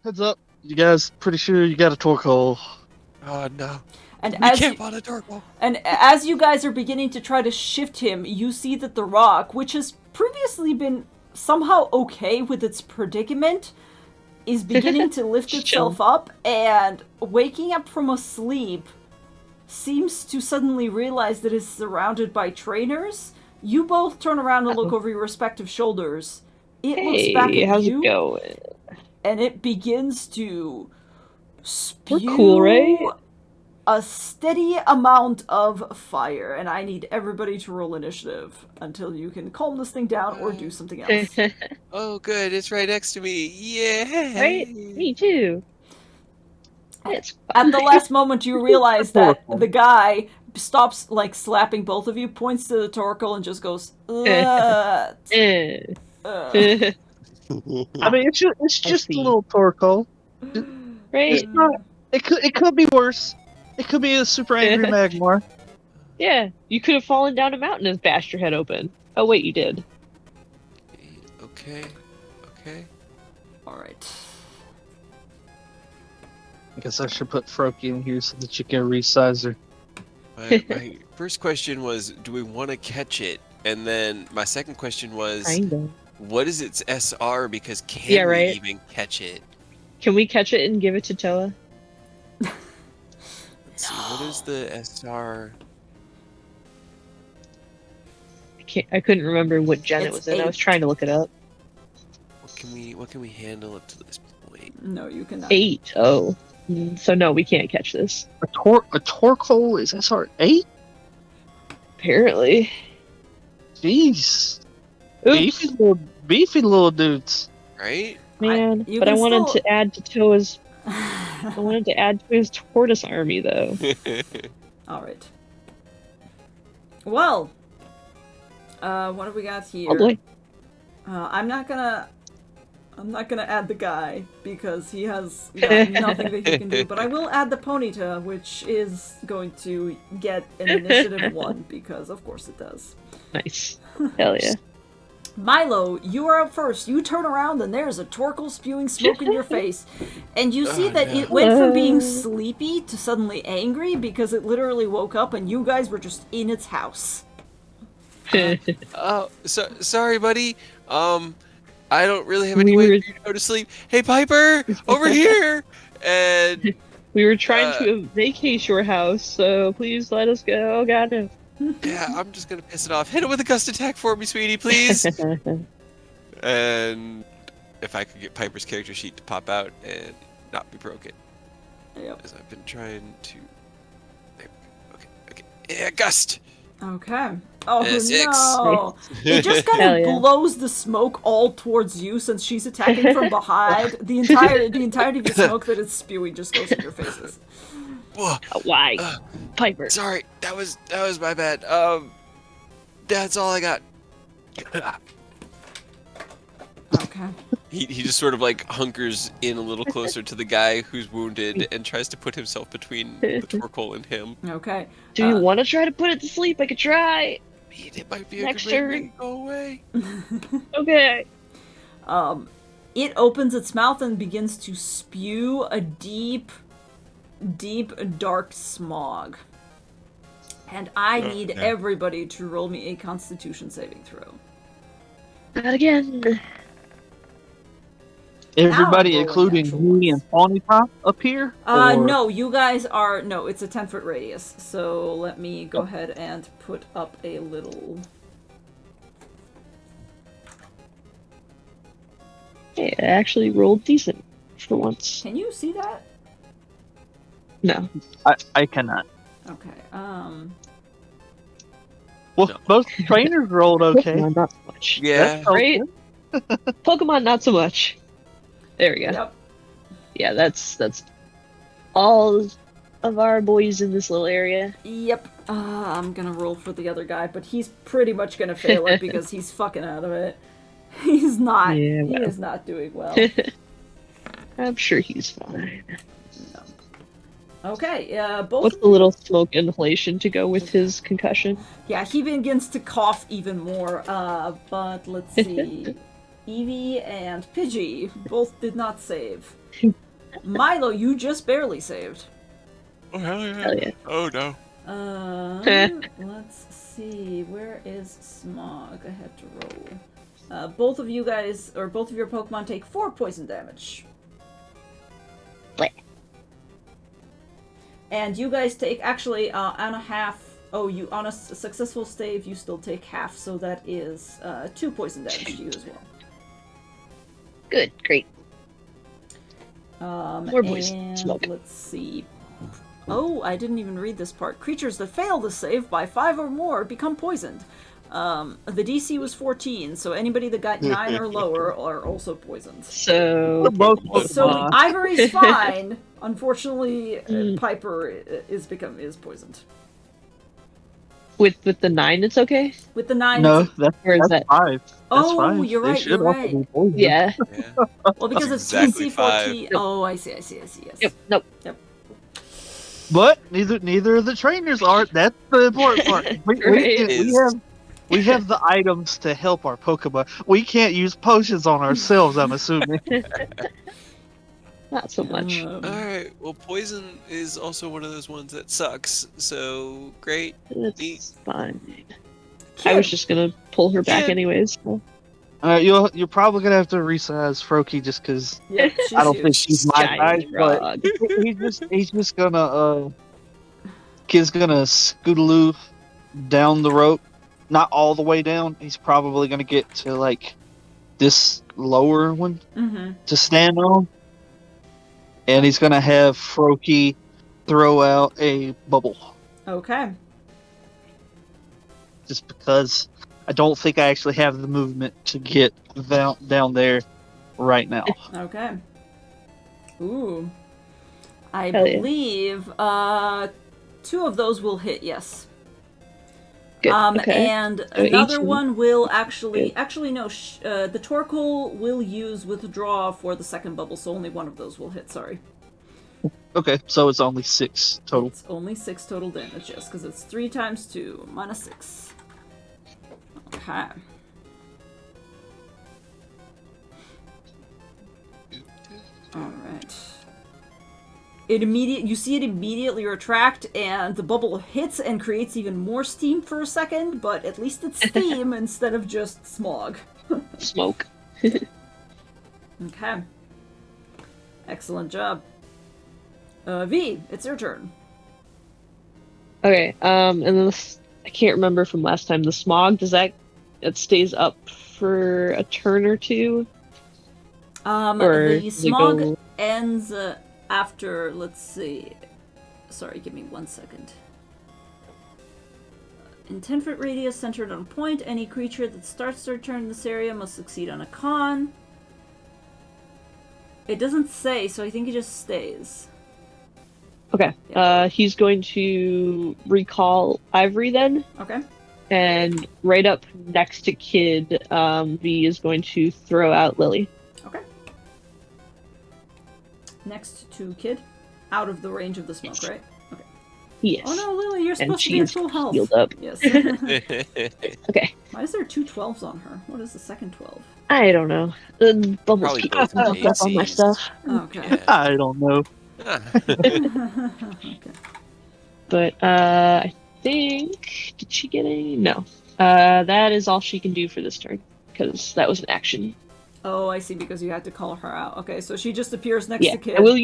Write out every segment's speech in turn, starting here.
Heads up, you guys. Pretty sure you got a torque hole. Oh no. And We can't find a torque. And as you guys are beginning to try to shift him, you see that the rock, which has previously been somehow okay with its predicament, is beginning to lift itself up, and waking up from a sleep, seems to suddenly realize that it's surrounded by trainers. You both turn around and look over your respective shoulders. It looks back at how's you, it going? and it begins to spew We're cool, right? a steady amount of fire, and I need everybody to roll initiative until you can calm this thing down or do something else. Oh, good. It's right next to me. Yeah. Right? Me too. It's At the last moment, you realize that the guy stops, like, slapping both of you, points to the Torkoal, and just goes, Eh. I mean, it's just a little torque hole. Right? It could be worse. It could be a super angry Magmar. Yeah, you could have fallen down a mountain and bashed your head open. Oh wait, you did. Okay. Alright. I guess I should put Froakie in here so that you can resize her. My first question was, do we want to catch it? And then my second question was, Kinda. what is its SR? Because can we even catch it? Can we catch it and give it to Toa? Let's see, what is the SR? I couldn't remember what gen it was in. I was trying to look it up. What can we handle up to this point? No, you cannot. 8. Oh. So no, we can't catch this. A torque hole is SR 8? Apparently. Jeez. Oops. Beefy little dudes. Right? Man, but I wanted to add to Toa's I wanted to add to his tortoise army though. Alright. Well, what do we got here? Oh boy. I'm not gonna add the guy because he has got nothing that he can do, but I will add the Ponyta, which is going to get an initiative 1 because of course it does. Nice. Hell yeah. Milo, you are up first. You turn around and there's a Torkoal spewing smoke in your face. And you see that it went from being sleepy to suddenly angry because it literally woke up and you guys were just in its house. Oh, sorry, buddy. I don't really have any way for you to go to sleep. Hey, Piper, over here! And we were trying to vacate your house, so please let us go. Oh god, no. Yeah, I'm just gonna piss it off. Hit it with a gust attack for me, sweetie, please. And if I could get Piper's character sheet to pop out and not be broken. Yep. As I've been trying to. There we go. Okay. Yeah, gust. Okay. Oh 6. no! It just kind of blows the smoke all towards you since she's attacking from behind. The entirety of the smoke that it's spewing just goes in your faces. Why, Piper? Sorry, that was my bad. That's all I got. Okay. He just sort of like hunkers in a little closer to the guy who's wounded and tries to put himself between the Torkoal and him. Okay. Do you want to try to put it to sleep? I could try. It might be a Next good way to turn. make it go away. Okay. It opens its mouth and begins to spew a deep, dark smog. And I need everybody to roll me a Constitution saving throw. Not again. Everybody, including me and Ponyta, up here? No, you guys are... No, it's a 10-foot radius. So let me go ahead and put up a little... Hey, I actually rolled decent for once. Can you see that? No. I cannot. Okay, Well, most trainers rolled okay. Pokemon, not so much. Yeah. Right? Pokemon, not so much. There we go. Yep. Yeah, that's all of our boys in this little area. Yep. I'm gonna roll for the other guy, but he's pretty much gonna fail it because he's fucking out of it. He's not. Yeah, He well. is not doing well. I'm sure he's fine. Okay, both... What's the little smoke inhalation to go with his concussion? Yeah, he begins to cough even more, but let's see. Evie and Pidgey both did not save. Milo, you just barely saved. Oh, hell yeah. Hell yeah. Oh, no. Let's see. Where is Smog? I had to roll. Both of you guys, or both of your Pokemon, take 4 poison damage. Bleh. And you guys take, actually, on a half. Oh, you on a successful save, you still take half, so that is 2 poison damage to you as well. Good, great. More And poison. Smoke. let's see. Oh, I didn't even read this part. Creatures that fail the save by 5 or more become poisoned. The DC was 14, so anybody that got 9 or lower are also poisoned. So, So Ivory's fine. Unfortunately, Piper is poisoned. with the 9, it's okay. With the 9. No, that's Or is that 5. That's Oh, 5. you're They right, should you're also right. be poisoned. Yeah. Yeah. Well, because it's exactly DC 14. 5. Oh, I see. Yes. Yep. Nope. But neither of the trainers are. That's the important part. Right. We have the items to help our Pokemon. We can't use potions on ourselves, I'm assuming. Not so much. Alright, well, poison is also one of those ones that sucks, so great. It's fine. I was just gonna pull her back Kid. anyways. So. You're probably gonna have to resize Froakie just because Yeah, she's I don't huge. think she's my Giant size. But frog. he's just gonna kid's gonna scootaloo down the rope, not all the way down. He's probably gonna get to like this lower one to stand on, and he's gonna have Froakie throw out a bubble. Okay. Just because I don't think I actually have the movement to get down there right now. Okay. Ooh. I Hell yeah. believe 2 of those will hit, yes. Good. Okay. And So another each one will actually no, the Torkoal will use withdraw for the second bubble, so only one of those will hit, sorry. Okay, so it's only 6 total. It's only 6 total damage, yes, because it's 3 times 2 minus 6. Okay. Alright. You see it immediately retract, and the bubble hits and creates even more steam for a second, but at least it's steam instead of just smog. Smoke. Okay. Excellent job. V, it's your turn. Okay. And then I can't remember from last time. The smog, it stays up for a turn or 2? Or The does it smog go- ends after, let's see. Sorry, give me 1 second. In 10-foot radius centered on a point, any creature that starts their turn in this area must succeed on a con. It doesn't say, so I think it just stays. Okay. He's going to recall Ivory then, Okay. and right up next to Kid, V is going to throw out Lily. Okay. Next to Kid. Out of the range of the smoke, Yes. right? Okay. Yes. Oh no, Lily, you're And supposed to be at she's full health. healed up. Yes. Okay. Why is there 2 12s on her? What is the second 12? I don't know. The bubbles Probably keep both popping up on my ACs. stuff. Okay. Yeah. I don't know. Okay. But I think, did she get any? No. That is all she can do for this turn, because that was an action. Oh, I see, because you had to call her out. Okay, so she just appears next Yeah, to Kid. I will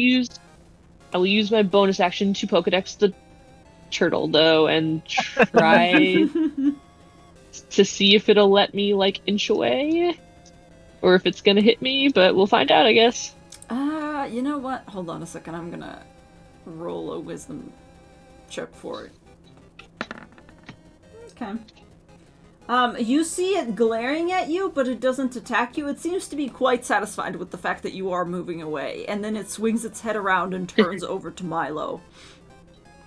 use my bonus action to Pokedex the turtle though, and try to see if it'll let me like inch away, or if it's gonna hit me. But we'll find out, I guess. You know what? Hold on a second. I'm gonna roll a wisdom check for it. Okay. You see it glaring at you, but it doesn't attack you. It seems to be quite satisfied with the fact that you are moving away, and then it swings its head around and turns over to Milo.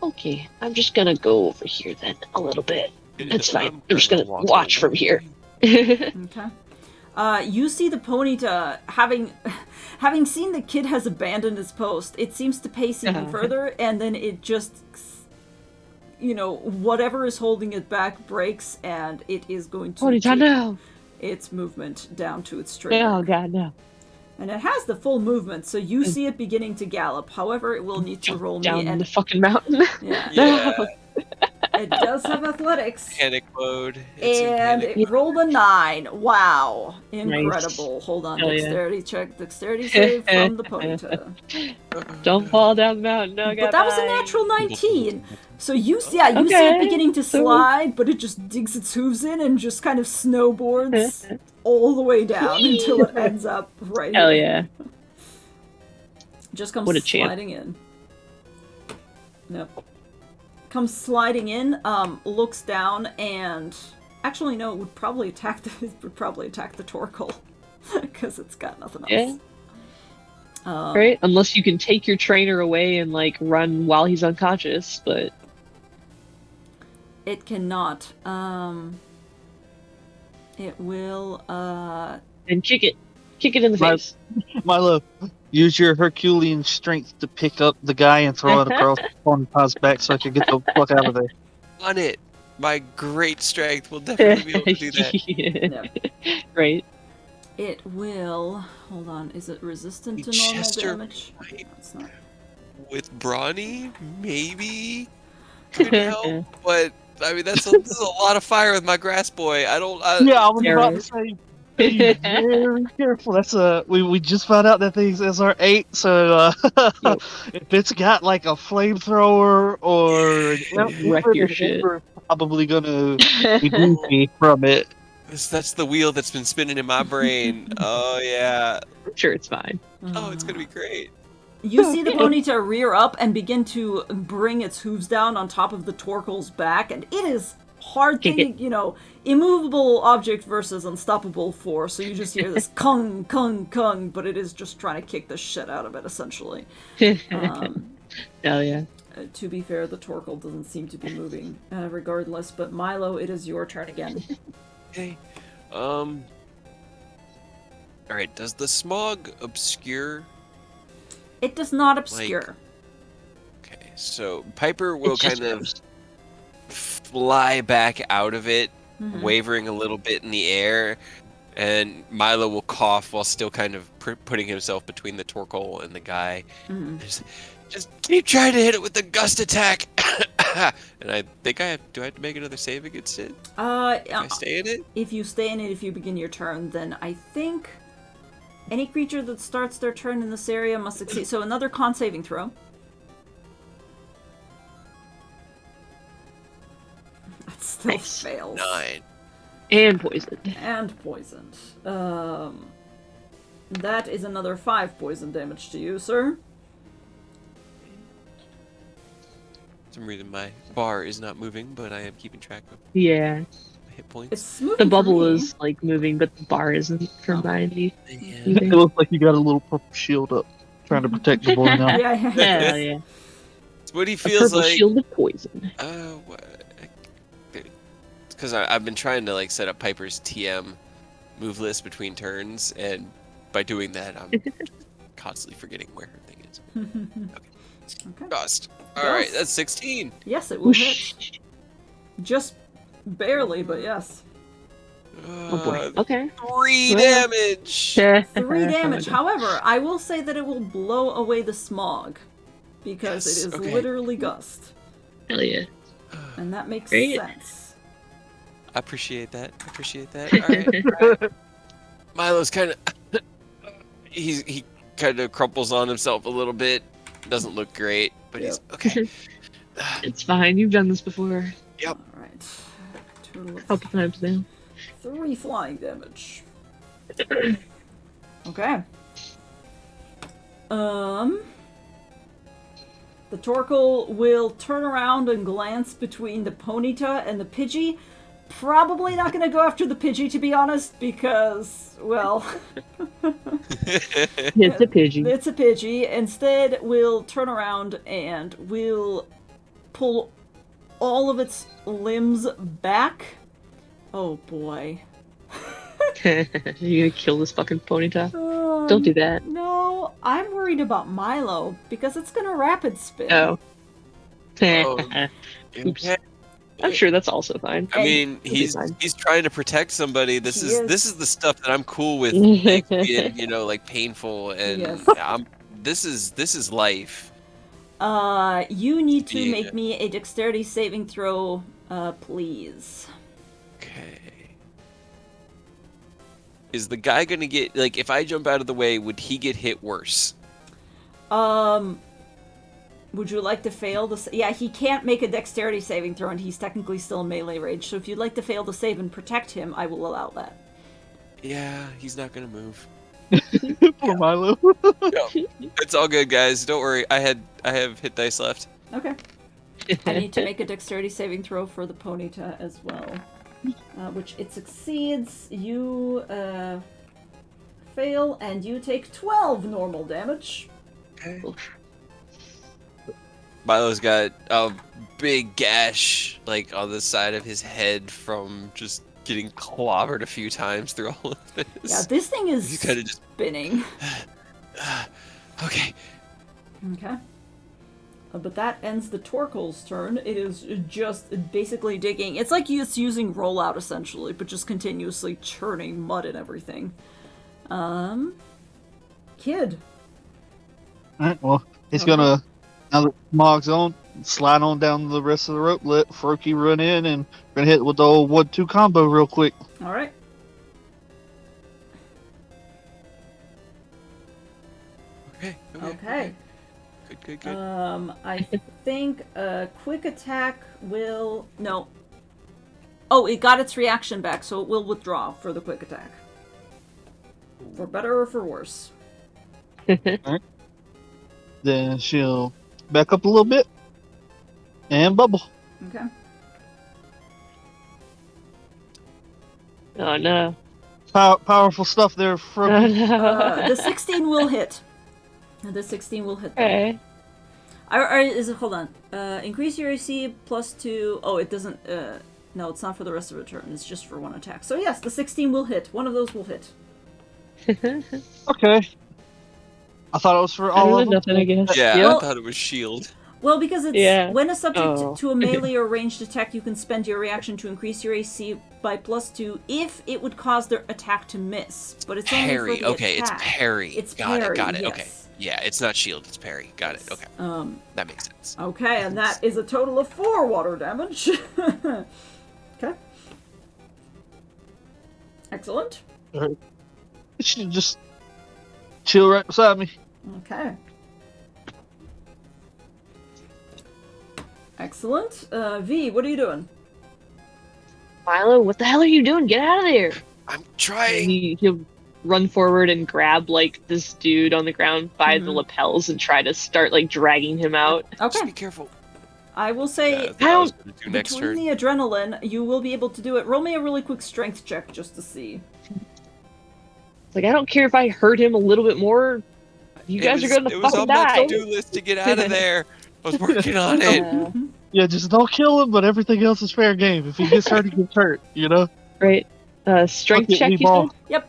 Okay, I'm just gonna go over here then a little bit. It's fine. I'm just gonna walk watch over. from here. Okay. You see the Ponyta, having seen the Kid has abandoned his post, it seems to pace even further, and then it just, whatever is holding it back breaks, and it is going to Ponyta, take no! its movement down to its trainer. Oh god, no. And it has the full movement, so you see it beginning to gallop. However, it will need to roll me down and the fucking mountain. yeah. Yeah. It does have athletics. Panic mode. It's in And panic it rolled a 9. Wow. Incredible. Nice. Hold on. Hell yeah. Dexterity check. Dexterity save from the ponyta. Don't fall down the mountain. No, But that was a natural 19. So you see it beginning to slide, but it just digs its hooves in and just kind of snowboards all the way down until it ends up right Hell here. yeah. Just comes What a champ. sliding in. Nope. Comes sliding in, looks down, and actually no, it would probably attack the Torkoal because it's got nothing else. Yeah. Right? Unless you can take your trainer away and like run while he's unconscious, but it cannot. It will and kick it in the face. Milo, use your Herculean strength to pick up the guy and throw it across Ponyta's back so I can get the fuck out of there. on it. My great strength will definitely be able to do that. Yeah. Right. It will. Hold on. Is it resistant to You normal Chester damage? might- No, it's not. With Brawny, maybe could help, but I mean this is a lot of fire with my grass boy. I Yeah, I was about to say, be very careful. That's we just found out that thing's SR8, so Yep. if it's got like a flamethrower or Wreck your shit. we're probably gonna be goofy from it. That's the wheel that's been spinning in my brain. Oh yeah. I'm sure it's fine. Oh, it's gonna be great. You see the ponyta rear up and begin to bring its hooves down on top of the Torkoal's back, and it is hard Kick thing, immovable object versus unstoppable force. So you just hear this kung, kung, kung, but it is just trying to kick the shit out of it, essentially. Hell yeah. To be fair, the Torkoal doesn't seem to be moving, regardless. But Milo, it is your turn again. Okay. All right. Does the smog obscure? It does not obscure. Okay, so Piper will It's just kind of gross. fly back out of it, Mhm. wavering a little bit in the air, and Milo will cough while still kind of putting himself between the Torkoal and the guy. Mhm. Just keep trying to hit it with the gust attack. And I think do I have to make another save against it? If I stay in it? If you stay in it, if you begin your turn, then I think any creature that starts their turn in this area must succeed. So another con saving throw. That still Nice. fails. 9. And poisoned. And poisoned. That is another 5 poison damage to you, sir. For some reason my bar is not moving, but I am keeping track of Yeah. my hit points. It's moving The for bubble me. is like moving, but the bar isn't for mine. Yeah. It looks like you got a little purple shield up, trying to protect the boy now. Yeah. Hell yeah. It's what he A feels purple like. shield of poison. Because I've been trying to like set up Piper's TM move list between turns, and by doing that, I'm constantly forgetting where her thing is. Okay. Gust. All right, Yes. that's 16. Yes, it will hit. Just barely, but yes. Oh boy. Okay. 3 Well. damage. 3 damage. However, I will say that it will blow away the smog. Because Yes, it is okay. literally gust. Hell yeah. And that makes Great. sense. I appreciate that. All right. Milo's kind of he kind of crumples on himself a little bit. Doesn't look great, but he's okay. It's fine. You've done this before. Yep. Alright. Total A of couple times now. 3 flying damage. Okay. The Torkoal will turn around and glance between the Ponyta and the Pidgey. Probably not gonna go after the Pidgey, to be honest, because, well, It's a Pidgey. it's a Pidgey. Instead, we'll turn around and we'll pull all of its limbs back. Oh boy. You're gonna kill this fucking ponyta? Don't do that. No, I'm worried about Milo because it's gonna rapid spin. Oh. Oh. Oops. Okay. I'm sure that's also fine. I mean, be he's fine. trying to protect somebody. This He is is. the stuff that I'm cool with things being, like painful and Yes. this is life. You need to Yeah. make me a dexterity saving throw, please. Okay. Is the guy gonna get, like, if I jump out of the way, would he get hit worse? Would you like to fail the? Yeah, he can't make a dexterity saving throw, and he's technically still in melee range. So if you'd like to fail the save and protect him, I will allow that. Yeah, he's not gonna move. Poor Milo. It's all good, guys. Don't worry. I have hit dice left. Okay. I need to make a dexterity saving throw for the Ponyta as well, which it succeeds. You fail, and you take 12 normal damage. Okay. Milo's got a big gash, like, on the side of his head from just getting clobbered a few times through all of this. Yeah, this thing is He's kind of just spinning. okay. Okay. But that ends the Torkoal's turn. It is just basically digging. It's like it's using rollout essentially, but just continuously churning mud and everything. Kid. Alright, well, he's gonna, now that Mog's on, slide on down the rest of the rope, let Froakie run in, and we're gonna hit it with the old 1-2 combo real quick. Alright. Okay. Good. I think a quick attack will... No. Oh, it got its reaction back, so it will withdraw for the quick attack. For better or for worse. Alright. Then she'll back up a little bit, and bubble. Okay. Oh no. Powerful stuff there, Oh Froakie. no. The 16 will hit. The 16 will hit them. Okay. Hold on. Increase your AC +2. Oh, it doesn't. No, it's not for the rest of the turn. It's just for one attack. So yes, the 16 will hit. One of those will hit. Okay. I thought it was for all of them. Nothing, I guess. Yeah, Well- I thought it was shield. Well, because it's Yeah. when a subject Oh. to a melee or ranged attack, you can spend your reaction to increase your AC by +2 if it would cause their attack to miss. But it's only Parry. for the Okay, attack. it's parry. It's got parry, it. yes. Okay. Yeah, it's not shield, it's parry. Got it. Okay. That makes sense. Okay, and that is a total of 4 water damage. Okay. Excellent. You should just chill right beside me. Okay. Excellent. V, what are you doing? Milo, what the hell are you doing? Get out of there! I'm And trying. he'll run forward and grab like this dude on the ground by the Mhm. lapels and try to start like dragging him out. Just Okay. be careful. I will say, That's what I was gonna do next between turn. the adrenaline, you will be able to do it. Roll me a really quick strength check just to see. It's like I don't care if I hurt him a little bit more. You guys are going to It was fucking on my die. to-do list to get out of there. I was working on it. Yeah, just don't kill him, but everything else is fair game. If he gets hurt, he gets hurt, you know? Right. Strength Fuck it, check. we You ball. said? Yep.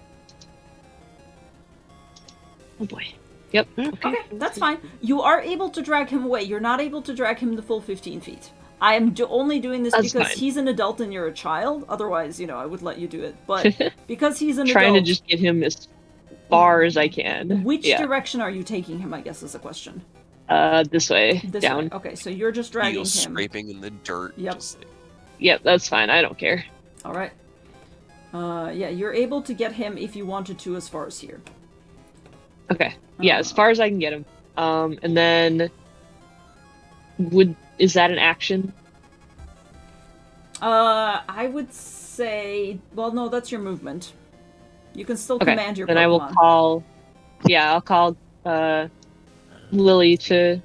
Oh boy. Yep. Okay, that's fine. You are able to drag him away. You're not able to drag him the full 15 feet. I am only doing this That's because fine. he's an adult and you're a child. Otherwise, I would let you do it. But because he's an Trying to adult, just get him as far as I can. which yeah. direction are you taking him, I guess is a question. This way. This down. way. Okay, so you're just dragging Heels him. scraping in the dirt. Yep. just like- Yep, that's fine. I don't care. All right. Yeah, you're able to get him if you wanted to as far as here. Okay. Yeah, as far as I can get him. And then is that an action? I would say, well, no, that's your movement. You can still Okay. command your Then Pokemon. I will call. Yeah, I'll call Lily to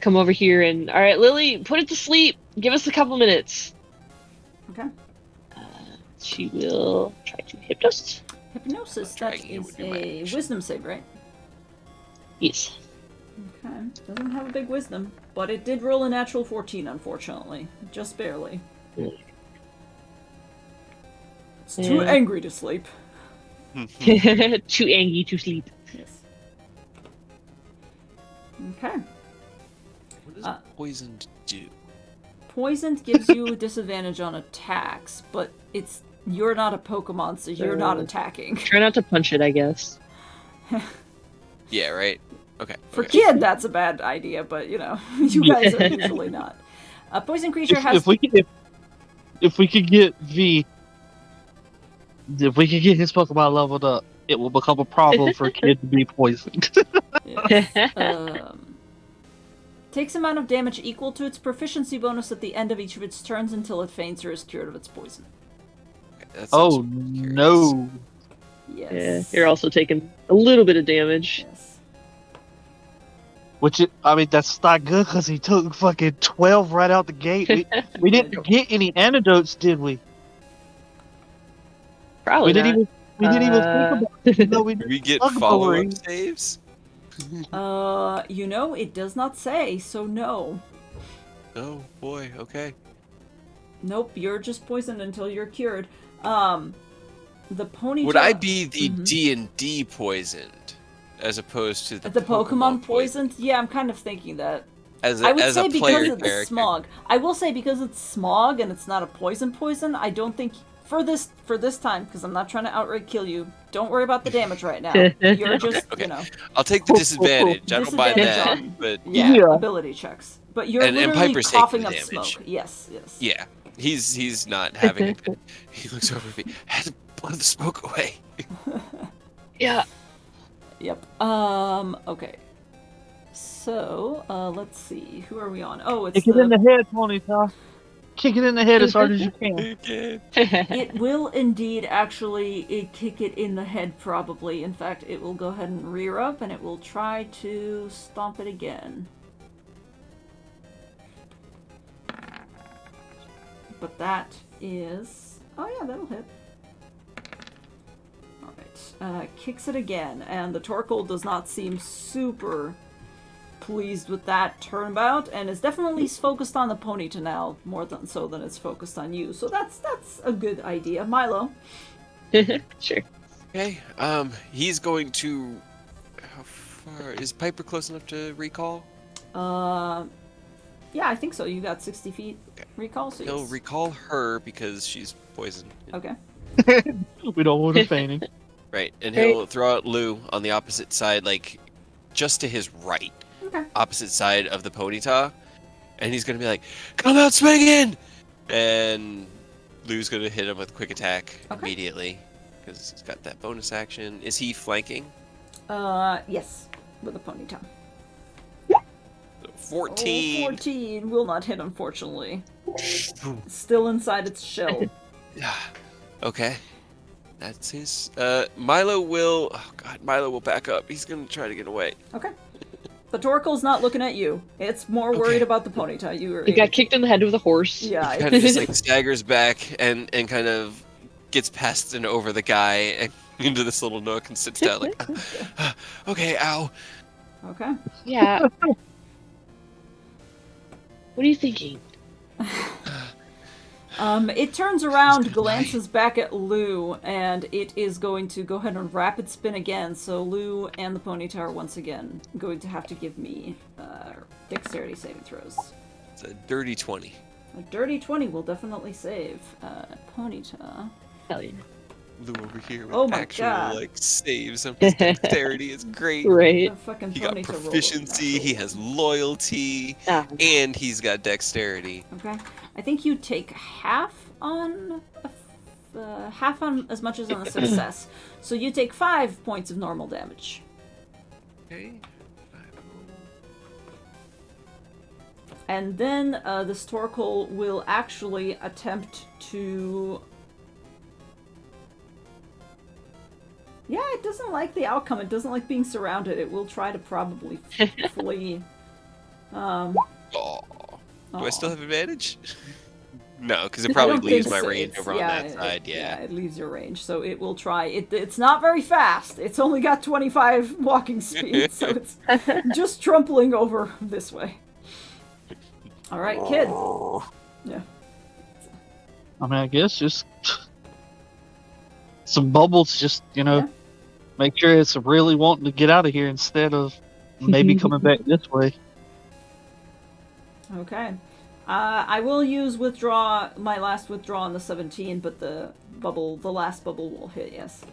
come over here and. All right, Lily, put it to sleep. Give us a couple minutes. Okay. She will try to hypnosis. Hypnosis, I'll that drag you is with your a action. wisdom save, right? Yes. Okay. Doesn't have a big wisdom, but it did roll a natural 14, unfortunately. Just barely. It's too Yeah. angry to sleep. Too angry to sleep. Yes. Okay. What does poisoned do? Poisoned gives you a disadvantage on attacks, but you're not a Pokemon, so you're not attacking. Try not to punch it, I guess. Yeah, right? Okay. For okay. Kid, that's a bad idea, but you guys are usually not. A poison creature has. If we could get his Pokemon leveled up, it will become a problem for a kid to be poisoned. Yes. Takes amount of damage equal to its proficiency bonus at the end of each of its turns until it faints or is cured of its poison. Okay, that's Oh also curious. no! Yes. Yeah, you're also taking a little bit of damage. Yes. That's not good because he took fucking 12 right out the gate. We didn't get any antidotes, did we? Probably We not. didn't even think about it. No, Do we get Bug follow-up boy. saves? It does not say, so no. Oh boy, okay. Nope, you're just poisoned until you're cured. The Ponytail... Would I be the Mhm. D&D poisoned as opposed to the Pokemon poisoned? Yeah, I'm kind of thinking that. As I would a say player because it's character. smog. I will say because it's smog and it's not a poison, I don't think for this time, because I'm not trying to outright kill you. Don't worry about the damage right now. You're just, Okay. I'll take the disadvantage. I don't mind that. on- But Yeah. ability checks. But you're And literally Piper's taking coughing the up damage. smoke. Yes. yeah, he's not having it. He looks over at me. I had to blow the smoke away. Yeah. Yep. Okay. So, let's see. Who are we on? Oh, it's Kick it in the head, Ponyta. Kick it in the head as hard as you can. Okay. It will indeed actually kick it in the head, probably. In fact, it will go ahead and rear up and it will try to stomp it again. But that is... Oh yeah, that'll hit. Alright, kicks it again, and the Torkoal does not seem super pleased with that turnabout, and is definitely focused on the Ponyta now, more than it's focused on you. So that's a good idea. Milo. Sure. Okay. He's going to. How far is Piper close enough to recall? Yeah, I think so. You got 60 feet recall, so He'll yes. recall her because she's poisoned. Okay. We don't want him fainting. Right, and he'll throw out Lou on the opposite side, like just to his right. Okay. Opposite side of the Ponyta, and he's gonna be like, "Come out swinging!" And Lou's gonna hit him with quick attack immediately because he's got that bonus action. Is he flanking? Yes, with a Ponyta. So 14. 14 will not hit, unfortunately. Still inside its shell. Yeah. Okay. That's his. Milo will. Oh God, Milo will back up. He's gonna try to get away. Okay. The Torkoal's not looking at you. It's more worried about the Ponyta. He got kicked in the head with a horse. Yeah. Kind of just like staggers back and kind of gets past and over the guy and into this little nook and sits down like, okay, ow. Okay. Yeah. What are you thinking? It turns around, glances back at Lou, and it is going to go ahead and rapid spin again. So Lou and the Ponyta are once again going to have to give me dexterity saving throws. It's a dirty 20. A dirty 20 will definitely save. Ponyta. Hell yeah. Lou over here with Oh my actual God. like saves. His dexterity is great. Right. The fucking He got Ponyta rolled a proficiency. He natural. has loyalty, Ah. and he's got dexterity. Okay. I think you take half on as much as on a success. So you take 5 points of normal damage. Okay. And then this Torkoal will actually attempt to... Yeah, it doesn't like the outcome. It doesn't like being surrounded. It will try to probably flee. Oh. Do I still Aw. have advantage? No, because it I probably don't leaves think my so. range It's- over on yeah, that side. Yeah. it leaves your range, so it will try. It's not very fast. It's only got 25 walking speed, so it's just trampling over this way. All right, kid. Yeah. I mean, I guess just some bubbles, just, Yeah. make sure it's really wanting to get out of here instead of maybe coming back this way. Okay. I will use withdraw, my last withdraw on the 17, but the last bubble will hit, yes.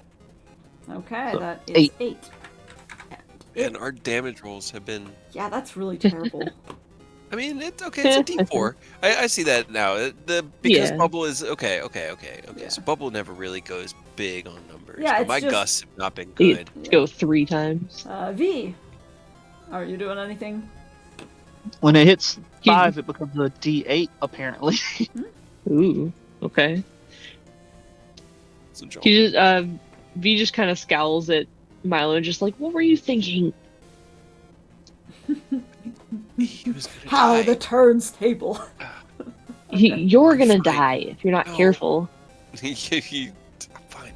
Okay, So, that is 8. And our damage rolls have been... Yeah, that's really terrible. I mean, it's okay. It's a D4. I see that now. Because Bubble is okay. Yeah. So Bubble never really goes big on numbers. Yeah, but it's my just- gusts have not been good. Go 3 times. V, are you doing anything? When it hits 5, it becomes a D8, apparently. Ooh, okay. So Joel, He just, V just kind of scowls at Milo and just like, what were you thinking? he was gonna How die. the turns table. You're gonna Fine. die if you're not No. careful. Fine.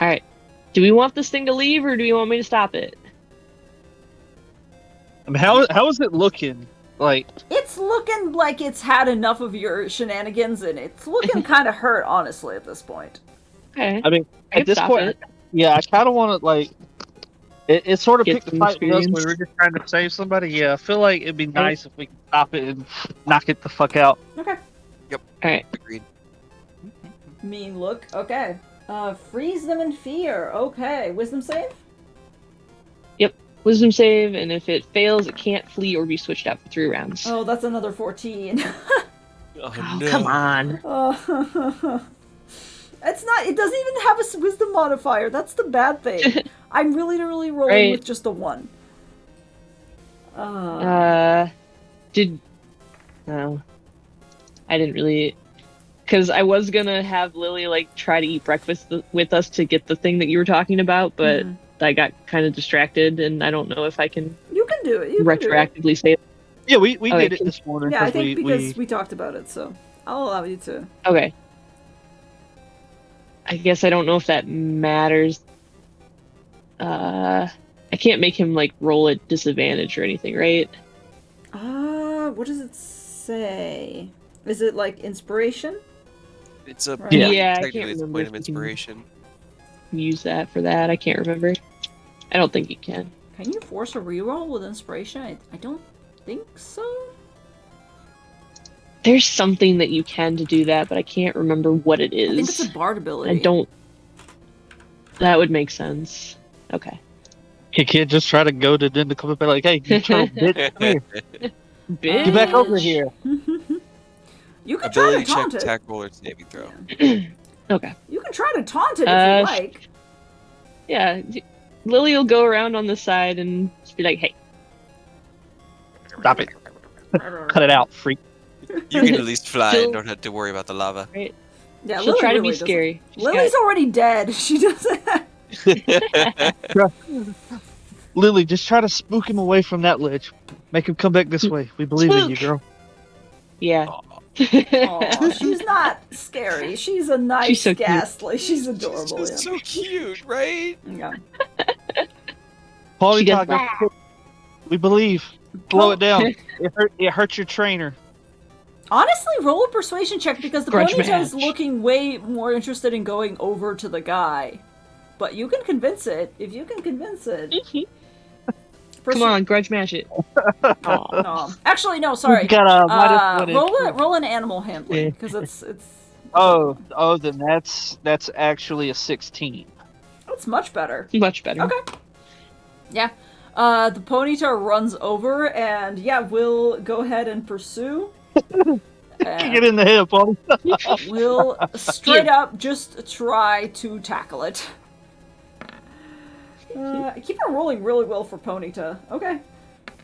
Alright. Do we want this thing to leave or do you want me to stop it? I mean, how is it looking? Like, It's looking like it's had enough of your shenanigans, and it's looking kind of hurt, honestly, at this point. Okay. I mean, I can at this stop point, it. yeah, I kind of want to, like, it sort of Get picked the some fight with us when we experience. were just trying to save somebody. Yeah, I feel like it'd be nice if we could stop it and knock it the fuck out. Okay. Alright. Agreed. Mean look. Okay. Freeze them in fear. Okay. Wisdom save? Wisdom save, and if it fails, it can't flee or be switched out for 3 rounds. Oh, that's another 14. Oh, Oh, no. come on. Oh. It's not, it doesn't even have a wisdom modifier. That's the bad thing. I'm really rolling Right. with just a 1. No. I didn't really... Because I was gonna have Lily, like, try to eat breakfast with us to get the thing that you were talking about, but I got kind of distracted, and I don't know if I can You can do it. You can do it. retroactively say... Yeah, we Okay. did it this morning. Yeah, I think because we we talked about it, so I'll allow you to. Okay. I guess I don't know if that matters. I can't make him, like, roll at disadvantage or anything, right? What does it say? Is it like inspiration? It's a Right. Yeah. Yeah, I technically can't it's a remember point of if we can- inspiration. Use that for that. I can't remember. I don't think you can. Can you force a reroll with inspiration? I don't think so. There's something that you can to do that, but I can't remember what it is. I think it's a bard ability. I don't. That would make sense. Okay. You can't just try to go to them to come up and be like, hey, you turtle bitch, come here. Bitch. Get back over here. You can try Ability to taunt check, it. attack roll, or saving throw. Okay. You can try to taunt it if you like. Yeah. Lily will go around on the side and just be like, "Hey, Stop it. Cut it out, freak. You can at least fly Still- and don't have to worry about the lava. Yeah, she'll Lily try to really be doesn't- scary." She's Lily's already dead. She doesn't. Lily, just try to spook him away from that ledge. Make him come back this way. We believe in you, girl. Yeah. Aw, she's not scary. She's a nice, She's so cute. ghastly. She's adorable. It's just so cute, right? Yeah. Polly She goes, Tiger, we believe. Blow it down. It hurts your trainer. Honestly, roll a persuasion check because the Grudge ponytail is match. looking way more interested in going over to the guy. But you can convince it. If you can convince it. Come on, grudge match it. Aw. No. Actually, no, sorry. You got a minus one Roll an animal handling Yeah. because it's Oh, then that's actually a 16. it's much better. Much better. Okay. Yeah. The ponytail runs over and yeah, we'll go ahead and pursue. Get in the head, Polly. We'll straight up just try to tackle it. Keep on rolling really well for Ponyta. Okay.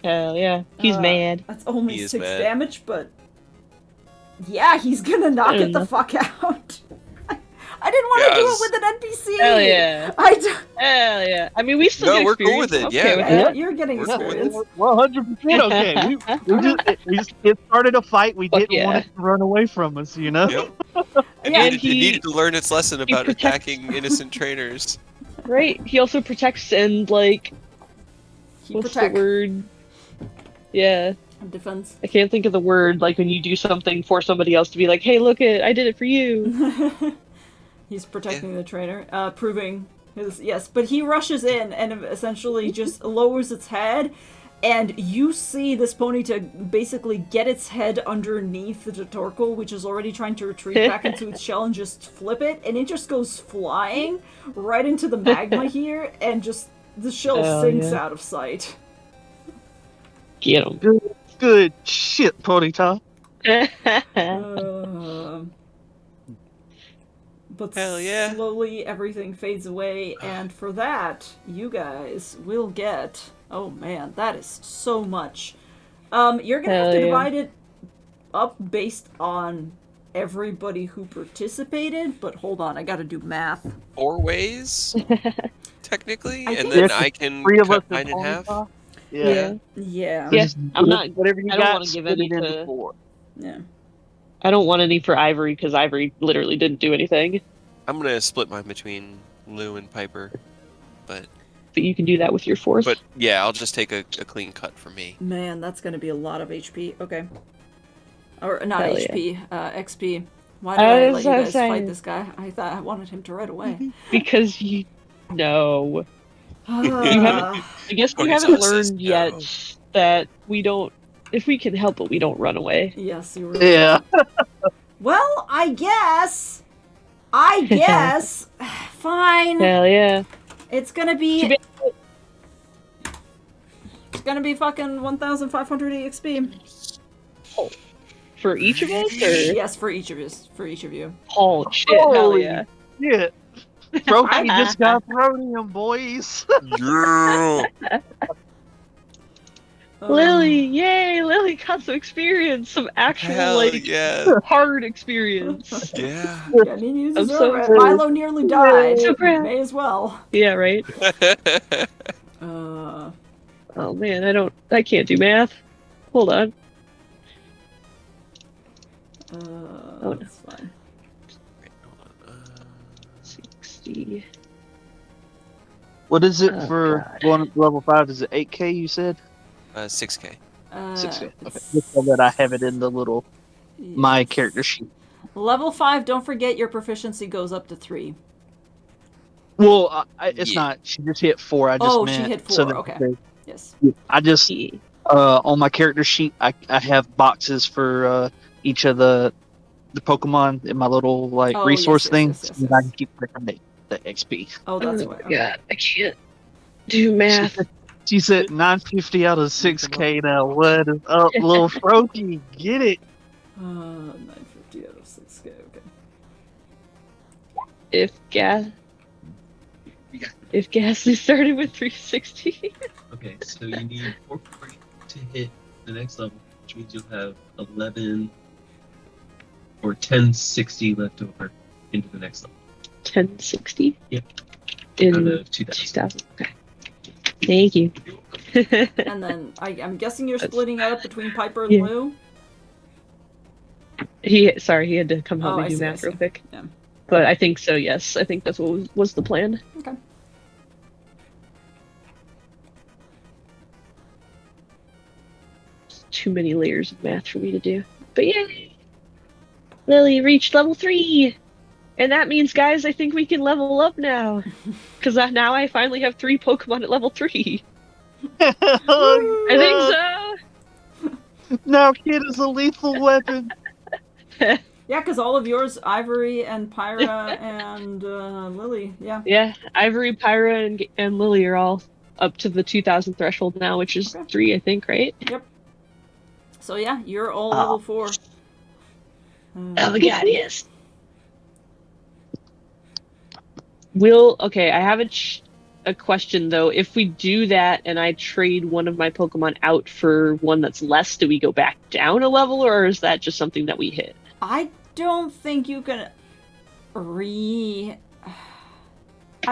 Hell yeah. He's mad. That's only He is 6 mad. damage, but yeah, he's gonna knock it the Mm. fuck out. I didn't want to do it Yes. with an NPC. Hell yeah. I do. Hell yeah. I mean, we still No, get we're cool experience. with it, I'm yeah. okay with Yeah, that. you're getting We're cool with experience. 100% okay. We just it started a fight. We Fuck didn't want yeah. it to run away from us, you know? Yep. It, Yeah, needed, he- it needed to learn its lesson about protects- attacking innocent trainers. Right? He also protects and, like, He what's protect the word? Yeah. and defense. I can't think of the word, like when you do something for somebody else to be like, hey, look it, I did it for you. He's protecting the trainer, proving his yes. But he rushes in and essentially just lowers its head, And you see this Ponyta basically get its head underneath the Torkoal, which is already trying to retreat back into its shell, and just flip it, and it just goes flying right into the magma here, and just the shell sinks out of sight. Get him. Good shit, Ponyta. But Hell yeah. slowly everything fades away, and for that, you guys will get... Oh man, that is so much. You're gonna have to divide it up based on everybody who participated, but hold on, I gotta do math. 4 ways, technically, I and think then I can Three of cut us mine in half. Yeah. Yeah. Yeah, I'm not. Whatever you I don't got, wanna give split any it into to- 4. Yeah. I don't want any for Ivory because Ivory literally didn't do anything. I'm gonna split mine between Lou and Piper, but You can do that with your 4th. But yeah, I'll just take a clean cut for me. Man, that's gonna be a lot of HP. Okay. Or not Hell HP, XP. Why did I let you guys saying. fight this guy? I thought I wanted him to right away. Because you know. You I guess we Ponyta haven't says learned no. yet that we don't. If we can help it, we don't run away. Yes, you were. Yeah. Well, I guess. Fine. Hell yeah. It's gonna be. It's gonna be fucking 1,500 EXP. For each of us? Or? Yes, for each of us. For each of you. Oh shit! Hell Holy yeah. shit. Brokey just got Thronium, boys. Yeah. Lily, yay! Lily got some experience, some actual Hell yeah. hard experience. Yeah. Yeah, Nini I'm uses so it. proud. Milo nearly died. So proud. May as well. Yeah, right. Oh man, I can't do math. Hold on. no. That's fine. 60. What is it Oh, for God. going up to level 5? Is it 8k you said? 6K. 6k. Okay. It's- Just so that I have it in the little my character sheet. Level 5, don't forget your proficiency goes up to 3. Well, it's Yeah. not. She just hit 4. I just Oh, meant she hit 4, so that okay. Yes. I just Yeah. on my character sheet I have boxes for each of the Pokemon in my little like Oh, resource yes, thing, yes, yes, so that I yes. can keep track of the XP. Oh, that's Oh why. my Okay. God, I can't do math. She said 950 out of 6k now. What is up, little Froakie? Get it? 950 out of 6k, okay. If Ghastly started with 360. Okay, so you need 4 to hit the next level, which means you'll have 11 or 1060 left over into the next level 1060? Yep. In out of 2000. 2000. Okay. Thank you. And then I'm guessing you're splitting it up between Piper and Yeah. Lou? He had to come help Oh, I me do see, I math see. real quick. Yeah. But I think so, yes. I think that's what was the plan. Okay. Too many layers of math for me to do. But yay! Lily reached level 3! And that means, guys, I think we can level up now. Because now I finally have 3 Pokemon at level 3. I think so! Now Kid is a lethal weapon. Yeah, because all of yours, Ivory and Pyra and Lily, yeah. Yeah, Ivory, Pyra, and Lily are all up to the 2,000 threshold now, which is Okay. 3, I think, right? So yeah, you're all level 4. Oh my god, yes. I have a question though. If we do that and I trade one of my Pokemon out for one that's less, do we go back down a level, or is that just something that we hit? I don't think you can I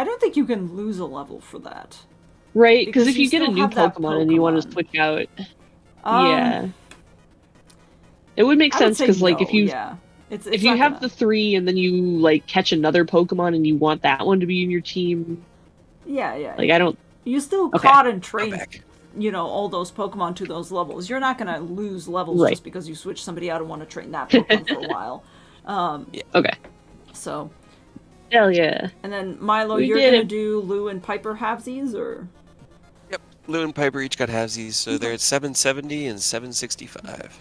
don't think you can lose a level for that. Right, Because because if you you get a still new have that Pokemon and you want to Pokemon. switch out, Um, yeah. It would make I would sense say because, like, no, if you yeah. It's if you not have gonna- the 3 and then you like catch another Pokemon and you want that one to be in your team, yeah. like I don't. You still Okay. caught and Go trained, back. all those Pokemon to those levels. You're not gonna lose levels Right. just because you switch somebody out and want to train that Pokemon for a while. Okay. So, Hell yeah. and then Milo, We you're did gonna it. do Lou and Piper halvesies, or Lou and Piper each got halvesies, so they're at 770 and 765.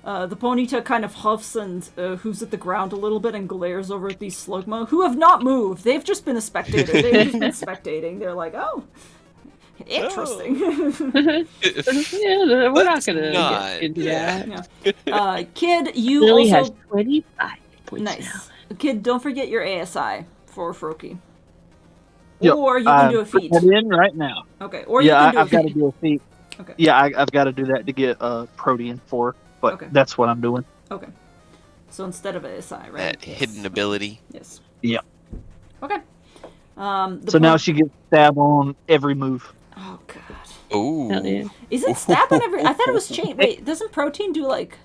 The Ponyta kind of huffs and hooves at the ground a little bit and glares over at these Slugma, who have not moved. They've just been a spectator. They've just been spectating. They're like, oh, interesting. Yeah, we're not gonna not, get into yeah. that. Kid, you Lily also... has 25 points now. Nice. Kid, don't forget your ASI for Froki. Yep, Or you can do a feat. Put it in right now. Okay, or you can do I've a got to feat. do a feat. Okay. Yeah, I've got to do that to get Protean 4, but Okay. that's what I'm doing. Okay. So instead of ASI, right? That Yes. hidden ability. Yes. Yeah. Okay. So now she gets stab on every move. Oh, God. Ooh. Hell yeah. Is it stab on every... I thought it was chain... Wait, doesn't Protein do, like...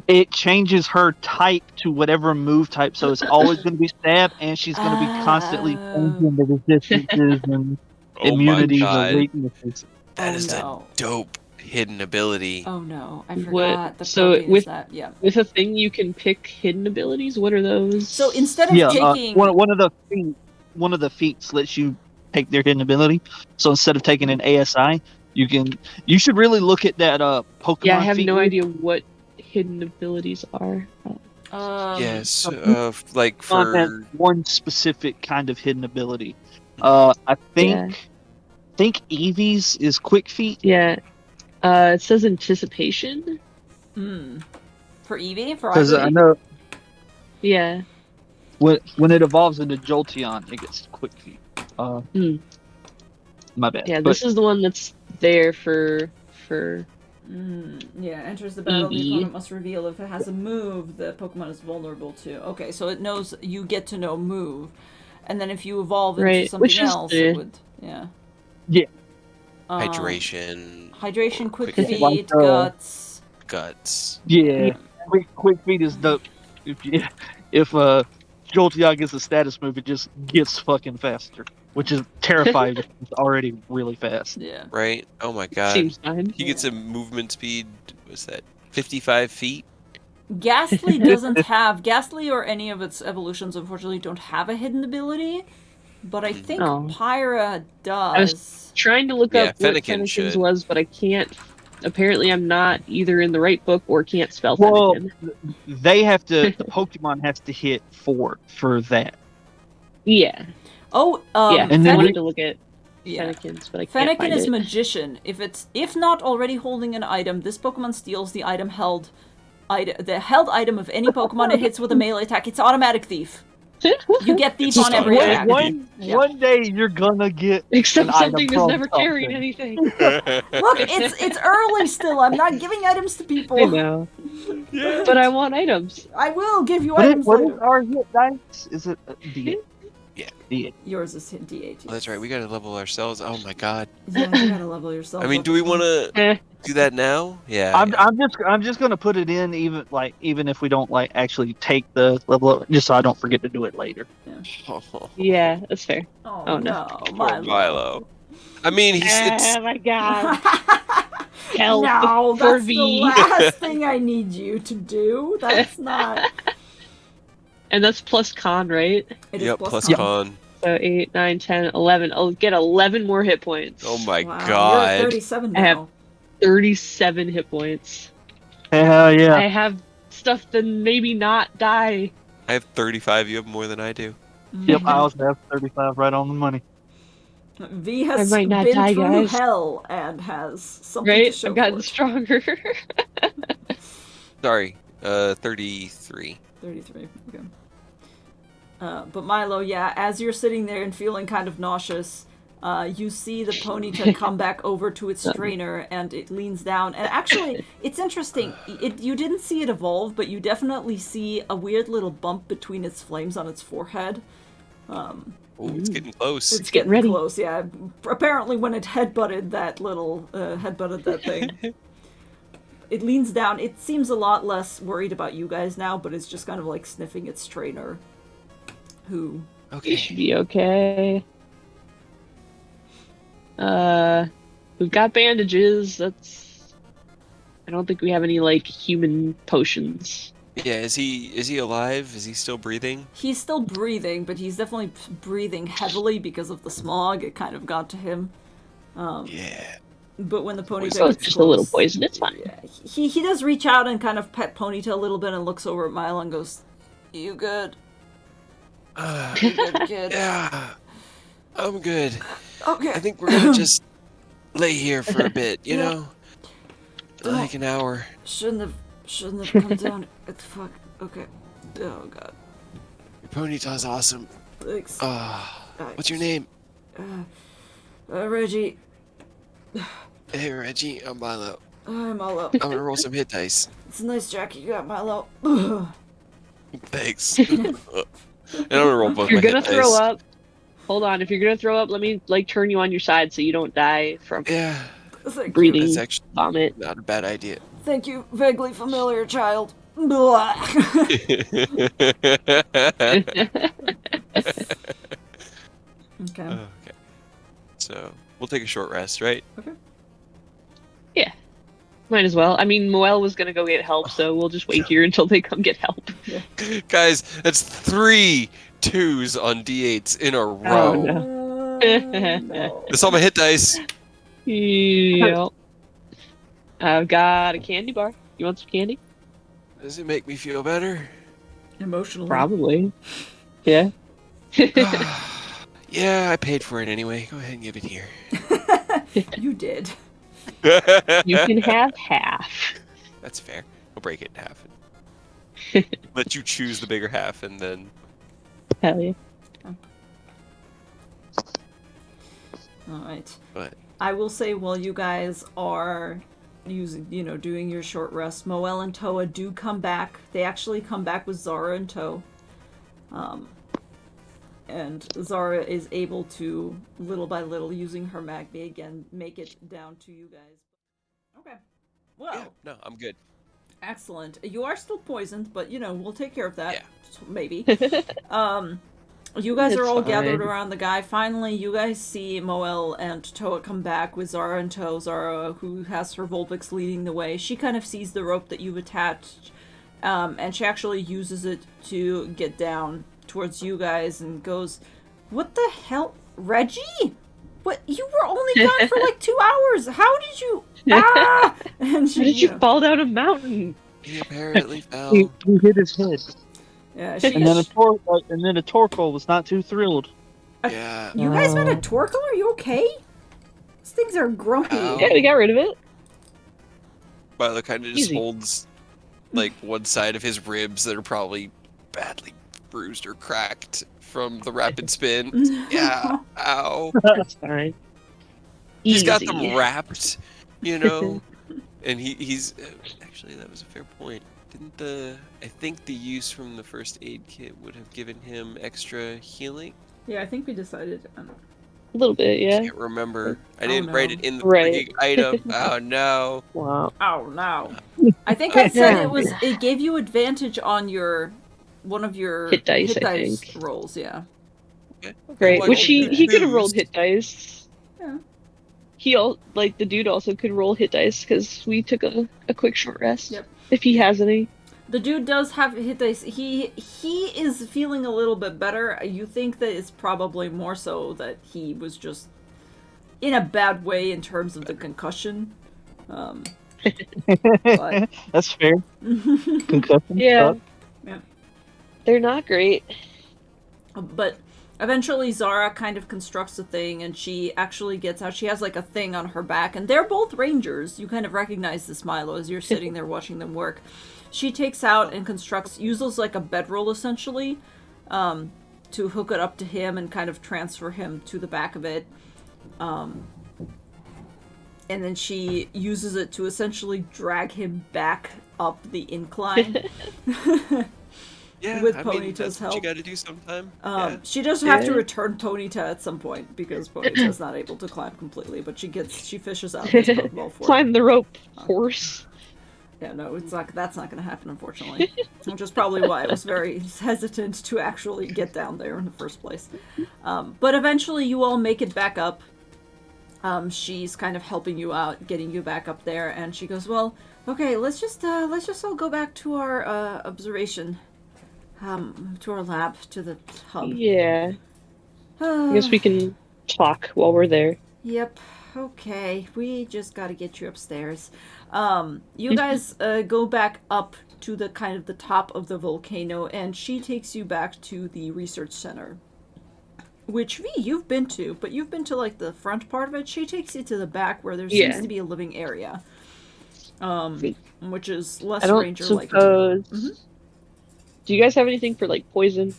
It changes her type to whatever move type, so it's always going to be stab, and she's going to be constantly changing the resistances and Oh immunities my and God. weaknesses. That Oh, is no. a dope hidden ability. Oh, no. I What- forgot. The so Protein with- is that. Yeah. With a thing you can pick hidden abilities. What are those? So instead of Yeah, taking... one of the feats lets you take their hidden ability. So instead of taking an ASI, you should really look at that Pokemon Yeah, I have feat no list. idea what hidden abilities are. Yes, Pokemon like has for one specific kind of hidden ability. I Yeah. think Eevee's is quick feet. Yeah. It says anticipation. For Eevee? For Because Ivy? I know Yeah. when it evolves into Jolteon, it gets quick feet. My bad. Yeah, But this is the one that's there for Yeah, enters the battle, the Eevee. opponent must reveal if it has a move the Pokemon is vulnerable to. Okay, so it knows you get to know move. And then if you evolve into Right, something which is else, the- it would... Yeah. Yeah. hydration, Hydration, quick Quick feet, feet. guts... guts. yeah, quick feet is dope. If Jolteon gets a status move, it just gets fucking faster, which is terrifying. Because it's already really fast. Yeah. Right? Oh my God. seems fine. He gets a movement speed. What's that? 55 feet. Ghastly doesn't have... Ghastly or any of its evolutions, unfortunately, don't have a hidden ability. But I think Oh. Pyra does. Trying to look Yeah, up what Fennekin Fennekin's should. was, but I can't. Apparently, I'm not either in the right book or can't spell Well, Fennekin. they have to. The Pokemon has to hit 4 for that. Yeah, Oh, yeah. and then I we- wanted to look at yeah. Fennekin's, but I can't Fennekin find is it. Magician. If not already holding an item, this Pokemon steals the item held. The held item of any Pokemon it hits with a melee attack. It's automatic thief. You get thief It's on every automatic. attack. One Yeah. day you're gonna get Except an item something that's from never carried something. anything. Look, it's early still. I'm not giving items to people. I know, but I want items. I will give you What items is later. our hit dice? Is it D8? Yeah. D8. Yours is hit D8. Oh, that's right. We gotta level ourselves. Oh my God. Yeah, you gotta level yourself. I mean, up do we as well. want to Eh, do that now? Yeah. I'm just gonna put it in even if we don't actually take the level up, just so I don't forget to do it later. Oh, yeah, that's fair. Oh, Oh, no, no. poor Milo. I mean, it's Oh my god. Help No, for that's the V. last thing I need you to do. That's not. And that's plus con, right? It is yep, plus plus con. con. So 8, 9, 10, 11. I'll get 11 more hit points. Oh my Wow, You're at God. 37 I have- now. 37 hit points. Hell yeah! I have stuff to maybe not die. I have 35. You have more than I do. Yep, I also have 35 right on the money. V has I might not been die, through guys. hell and has something to Right? show I've gotten for it. stronger. Sorry. 33. 33. Okay. But Milo, yeah, as you're sitting there and feeling kind of nauseous, you see the Ponyta come back over to its trainer, and it leans down. And actually, it's interesting. You didn't see it evolve, but you definitely see a weird little bump between its flames on its forehead. Oh, it's getting close. It's getting ready. close, yeah. Apparently, when it headbutted that thing, it leans down. It seems a lot less worried about you guys now, but it's just kind of like sniffing its trainer, who... Okay. It should be okay. We've got bandages. I don't think we have any like human potions. Yeah, is he alive? Is he still breathing? He's still breathing, but he's definitely breathing heavily because of the smog. It kind of got to him. Yeah. But when the Ponyta So it's gets just a little close, poison. It's fine. yeah, he does reach out and kind of pet Ponyta a little bit and looks over at Milo and goes, "You good? You good, kid?" Yeah. I'm good. Okay. I think we're gonna just lay here for a bit, you Yeah. know? Like an hour. Shouldn't have come down. Fuck. Okay. Oh god. Your ponytail's awesome. Thanks. What's your name? Reggie. Hey, Reggie. I'm Milo. I'm Milo. I'm gonna roll some hit dice. It's a nice jacket you got, Milo. Thanks. And I'm gonna roll both If you're my gonna hit throw dice. up, hold on. If you're gonna throw up, let me like turn you on your side so you don't die from Yeah, Thank breathing that's actually vomit. not a bad idea. Thank you, vaguely familiar child. Blah. Okay. Okay. So we'll take a short rest, right? Might as well. I mean, Moelle was gonna go get help, so we'll just wait here until they come get help. Guys, that's 3 2s on d8s in a Oh, row. no. No. That's all my hit dice. Yep. I've got a candy bar. You want some candy? Does it make me feel better? Emotionally. Probably. Yeah. Yeah, I paid for it anyway. Go ahead and give it here. You did. You can have half. That's fair. I'll break it in half. Let you choose the bigger half, and then Hell yeah. All right. But I will say, while you guys are doing your short rest, Moelle and Toa do come back. They actually come back with Zara in tow. And Zara is able to, little by little, using her magby again, make it down to you guys. Okay. Well, yeah, no, I'm good. excellent. You are still poisoned, but, we'll take care of that. Yeah. Maybe. You guys It's are all gathered fine. around the guy. Finally, you guys see Moelle and Toa come back with Zara in tow. Zara, who has her Volvix leading the way, she kind of sees the rope that you've attached, and she actually uses it to get down towards you guys and goes, "What the hell? Reggie? What? You were only gone for like 2 hours. How did you... Ah!" And she, How did you fall down a mountain? He apparently fell. He hit his head. Yeah, she... And then a Torkoal was not too thrilled. Yeah. You guys met a Torkoal? Are you okay? These things are grumpy. Ow. Yeah, we got rid of it. Milo kind of just Easy. holds like one side of his ribs that are probably badly bruised or cracked from the rapid spin. Yeah. Ow. That's fine. He's got Easy. them wrapped, and he's actually, that was a fair point. Didn't I think the use from the first aid kit would have given him extra healing? Yeah, I think we decided. A little bit, I yeah. can't remember. I Oh, didn't write no. it in the Right. freaking item. Oh no. Wow. Oh no! I think I said it gave you advantage on one of your Hit dice, I think. rolls. Yeah. Okay. Right, Well, which you he could have rolled used- hit dice. Yeah. The dude also could roll hit dice because we took a quick short rest. Yep. If he has any. The dude does have hit dice. He is feeling a little bit better. You think that it's probably more so that he was just in a bad way in terms of the concussion. But That's fair. Concussion. Yeah. suck. They're not great. But eventually Zara kind of constructs a thing and she actually gets out. She has like a thing on her back and they're both rangers. You kind of recognize this, Milo, as you're sitting there watching them work. She takes out and uses like a bedroll essentially to hook it up to him and kind of transfer him to the back of it. And then she uses it to essentially drag him back up the incline. Yeah, With I mean, Ponyta's that's what you help. got to do sometime. Yeah. She does have to Yeah. return Ponyta at some point because Ponyta's not able to climb completely, but she fishes out this Pokeball for Climb the rope, horse. Yeah, no, it's like that's not going to happen, unfortunately. Which is probably why I was very hesitant to actually get down there in the first place. But eventually, you all make it back up. She's kind of helping you out, getting you back up there, and she goes, "Well, okay, let's just all go back to our observation, to our lab, to the hub." Yeah. I guess we can talk while we're there. Yep. Okay, we just gotta get you upstairs. You guys go back up to the kind of the top of the volcano, and she takes you back to the research center. Which, V, you've been to, but you've been to, like, the front part of it. She takes you to the back where there seems to be a living area. Which is less I don't ranger-like. suppose... Mhm. Do you guys have anything for, like, poison?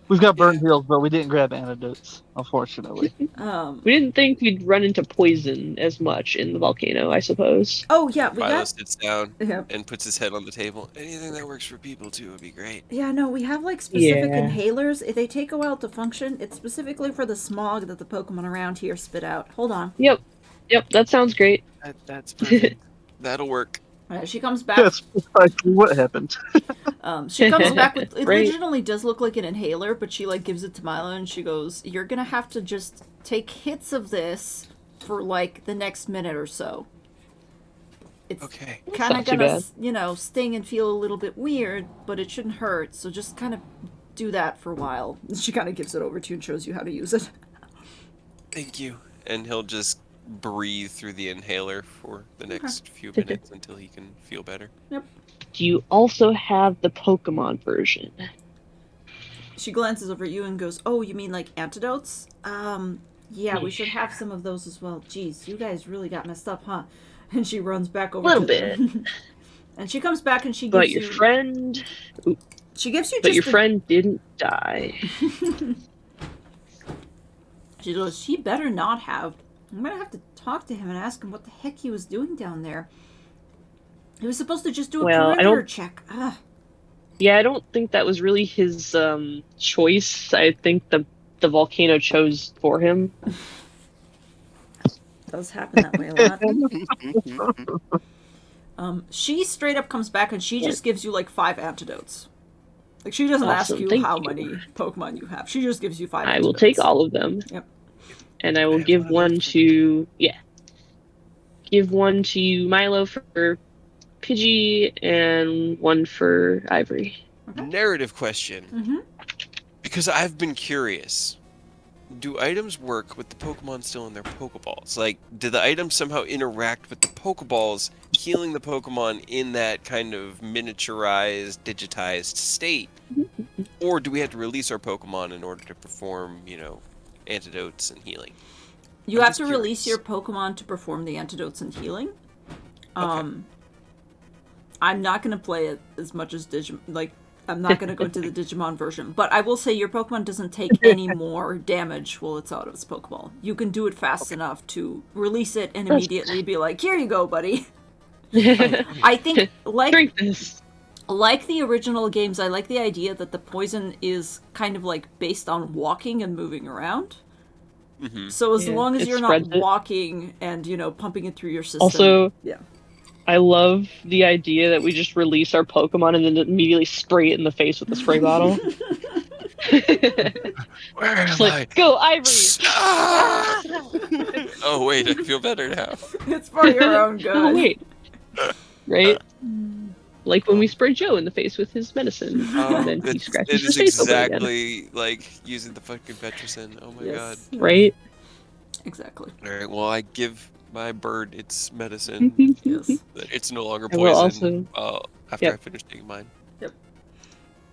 We've got burn heals, but we didn't grab antidotes, unfortunately. We didn't think we'd run into poison as much in the volcano, I suppose. Oh, yeah, we Milo got... sits down Yeah. and puts his head on the table. Anything that works for people too would be great. Yeah, no, we have, like, specific Yeah. inhalers. If they take a while to function, it's specifically for the smog that the Pokemon around here spit out. Hold on. Yep, that sounds great. That's perfect. That'll work. She comes back. That's precisely what happened. She comes back with... It Right. originally does look like an inhaler, but she, like, gives it to Milo, and she goes, you're gonna have to just take hits of this for, like, the next minute or so. It's Okay. kind of not too gonna, bad. you know, sting and feel a little bit weird, but it shouldn't hurt, so just kind of do that for a while. She kind of gives it over to you and shows you how to use it. Thank you. And he'll just breathe through the inhaler for the next few minutes until he can feel better. Do you also have the Pokemon version? She glances over at you and goes, oh, you mean like antidotes? Yeah, we should have some of those as well. Jeez, you guys really got messed up, huh? And she runs back over Little to them. And she comes back and she gives But you... your friend... She gives you But just your friend didn't die. She goes, he better not have. I'm gonna have to talk to him and ask him what the heck he was doing down there. He was supposed to just do a perimeter check. Ugh. Yeah, I don't think that was really his choice. I think the volcano chose for him. Does happen that way a lot. She straight up comes back and she just gives you like 5 antidotes. Like she doesn't ask Awesome, you thank how you. many Pokemon you have. She just gives you 5 I antidotes. will take all of them. Yep. And I will give one to... Yeah. Give one to Milo for Pidgey and one for Ivory. Narrative question. Mm-hmm. Because I've been curious. Do items work with the Pokemon still in their Pokeballs? Like, do the items somehow interact with the Pokeballs, healing the Pokemon in that kind of miniaturized, digitized state? Or do we have to release our Pokemon in order to perform, antidotes and healing? You I'm have just to release curious. your Pokemon to perform the antidotes and healing. Okay. I'm not going to play it as much as I'm not going to go to the Digimon version, but I will say your Pokemon doesn't take any more damage while it's out of its Pokeball. You can do it fast enough to release it and immediately be like, here you go, buddy. I think, Drink this. like the original games, I like the idea that the poison is kind of like based on walking and moving around. Mm-hmm. So as long as it you're not spreads it. walking and, pumping it through your system. Also, yeah. I love the idea that we just release our Pokemon and then immediately spray it in the face with a spray bottle. Where am Just like, go, Ivory! Ah! Oh, wait, I feel better now. It's for your own good. Oh, wait. Right? Like when we spray Joe in the face with his medicine. And then he It scratches is his face over again. exactly like using the fucking Petricin. Oh my god. Yes. Right? Exactly. Alright, well, I give my bird its medicine. Yes. It's no longer I will poison after Yep. I finish taking mine.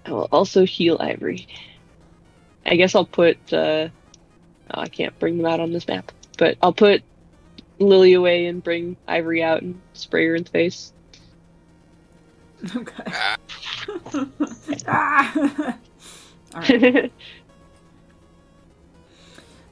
I will also heal Ivory. I guess I'll put, I can't bring them out on this map, but I'll put Lily away and bring Ivory out and spray her in the face. Okay. Ah! Alright.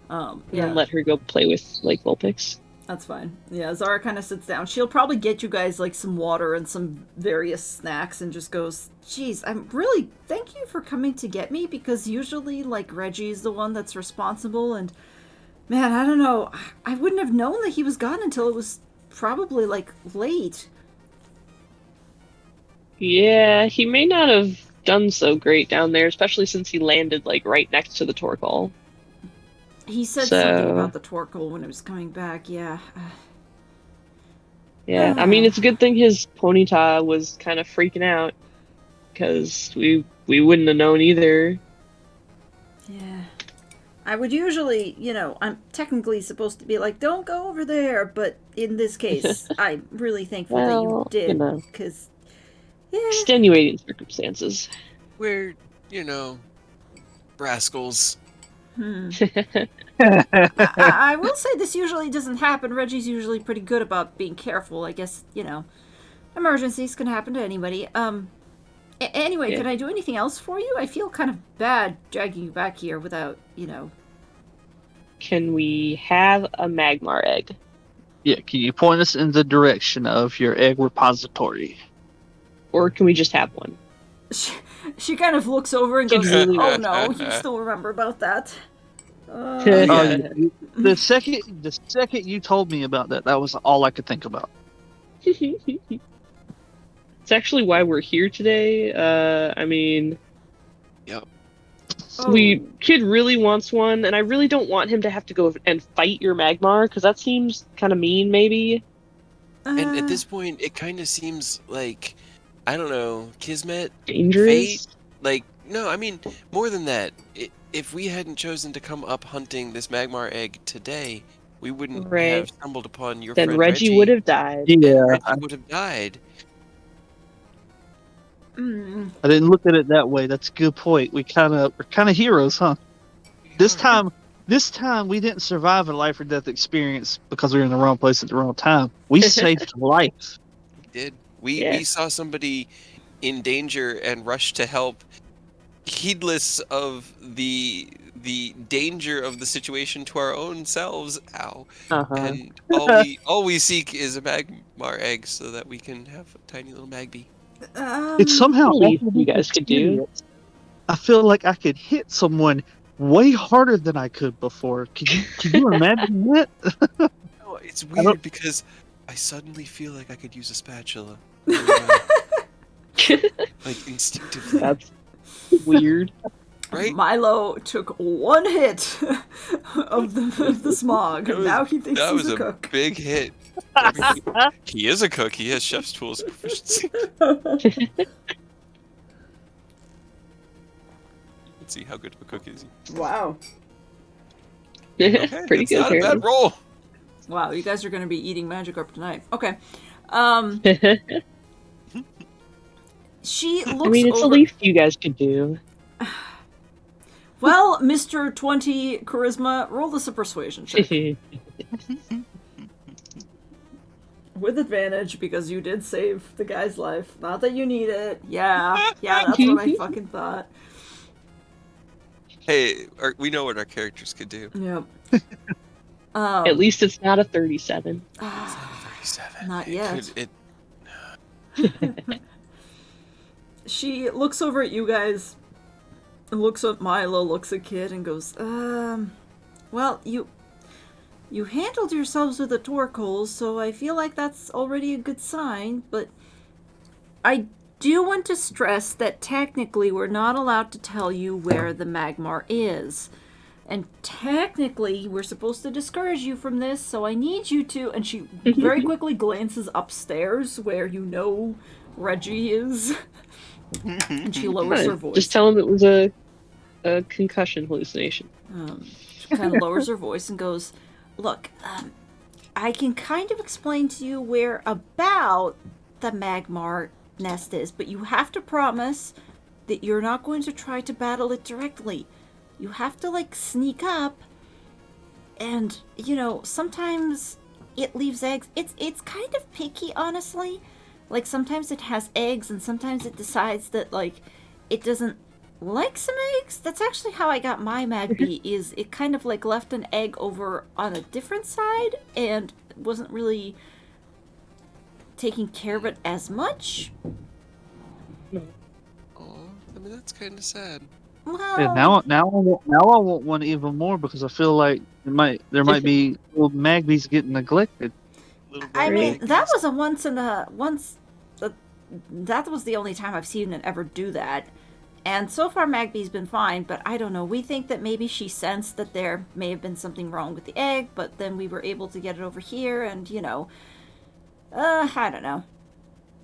And Yeah, let her go play with, like, Vulpix. that's fine. Yeah, Zara kind of sits down. She'll probably get you guys, like, some water and some various snacks and just goes, geez, thank you for coming to get me, because usually, like, Reggie's the one that's responsible, and, man, I don't know, I wouldn't have known that he was gone until it was probably, like, late. Yeah, he may not have done so great down there, especially since he landed, like, right next to the Torkoal. He said So- something about the Torkoal when it was coming back, yeah. Yeah, I mean, it's a good thing his Ponyta was kind of freaking out, because we wouldn't have known either. Yeah. I would usually, I'm technically supposed to be like, don't go over there, but in this case, I'm really thankful that you Well, did, because, yeah. extenuating circumstances. We're, rascals. I will say this usually doesn't happen. Reggie's usually pretty good about being careful. I guess, emergencies can happen to anybody. Anyway, Yeah. can I do anything else for you? I feel kind of bad dragging you back here without, Can we have a Magmar egg? Yeah, can you point us in the direction of your egg repository? Or can we just have one? She kind of looks over and Kid goes, really "Oh no, you still remember about that." Yeah. The second you told me about that was all I could think about. It's actually why we're here today. Yep. Kid really wants one, and I really don't want him to have to go and fight your Magmar, because that seems kind of mean, maybe. And at this point, it kind of seems like, I don't know, Kismet? Dangerous? Fate? Like, no, I mean, more than that. If we hadn't chosen to come up hunting this Magmar egg today, we wouldn't have stumbled upon your then friend Reggie would have died. and Yeah, Reggie would have died. I didn't look at it that way. That's a good point. We're kind of heroes, huh? This time we didn't survive a life or death experience because we were in the wrong place at the wrong time. We saved life. We did. We saw somebody in danger and rushed to help, heedless of the danger of the situation to our own selves. Ow. And all we seek is a Magmar egg so that we can have a tiny little Magby. It's somehow You guys could do. I feel like I could hit someone way harder than I could before. Can you imagine that? No, it's weird because I suddenly feel like I could use a spatula. Like instinctively. That's weird. Right? Milo took one hit of the smog, and now he thinks he's a cook. That was a big hit. I mean, he is a cook. He has chef's tools proficiency. Let's see how good of a cook is he. Wow. Okay, Pretty it's good. not a bad roll. Wow, you guys are going to be eating Magikarp tonight. Okay. She looks it's the least you guys could do. Well, Mr. 20 Charisma, roll us a persuasion check. With advantage, because you did save the guy's life. Not that you need it. Yeah, that's what I fucking thought. Hey, we know what our characters could do. Yep. At least it's not a 37. It's not a 37. Not yet. She looks over at you guys, and looks at Milo, looks at Kid, and goes, well, you handled yourselves with the Torkoals, so I feel like that's already a good sign, but I do want to stress that technically we're not allowed to tell you where the Magmar is. And technically, we're supposed to discourage you from this, so I need you to... And she very quickly glances upstairs, where Reggie is. And she lowers her voice. Just tell him it was a concussion hallucination. She kind of lowers her voice and goes, look, I can kind of explain to you where about the Magmar nest is, but you have to promise that you're not going to try to battle it directly. You have to, sneak up, and, sometimes it leaves eggs. It's kind of picky, honestly. Sometimes it has eggs, and sometimes it decides that, it doesn't like some eggs. That's actually how I got my Magby, is it kind of, left an egg over on a different side, and wasn't really taking care of it as much. Oh, I mean, that's kind of sad. Well, Yeah, now I want one even more because I feel like there might be little Magbies getting neglected. I mean, that was that was the only time I've seen it ever do that. And so far Magby's been fine, but I don't know. We think that maybe she sensed that there may have been something wrong with the egg, but then we were able to get it over here, and, I don't know.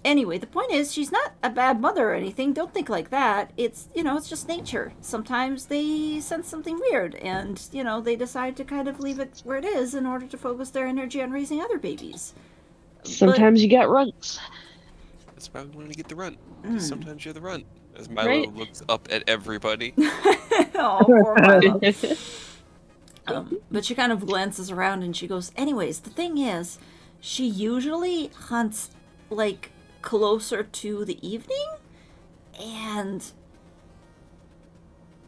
Anyway, the point is, she's not a bad mother or anything. Don't think like that. It's, it's just nature. Sometimes they sense something weird, and, they decide to kind of leave it where it is in order to focus their energy on raising other babies. Sometimes you get runts. That's why we want to get the runt. 'Cause sometimes you're the runt. As Milo Right. looks up at everybody. Oh, poor Milo. But she kind of glances around and she goes, anyways, the thing is, she usually hunts, like, closer to the evening, and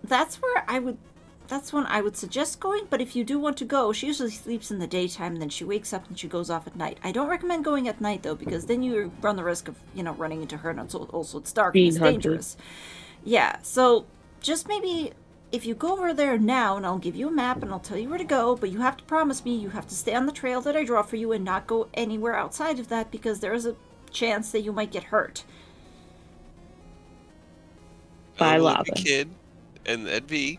that's when I would suggest going. But if you do want to go, she usually sleeps in the daytime, then she wakes up and she goes off at night. I don't recommend going at night, though, because then you run the risk of, running into her, and also it's dark and it's dangerous. Yeah, so just maybe if you go over there now, and I'll give you a map and I'll tell you where to go, but you have to promise me you have to stay on the trail that I draw for you and not go anywhere outside of that, because there is a chance that you might get hurt. By Little lava. kid and Ed V.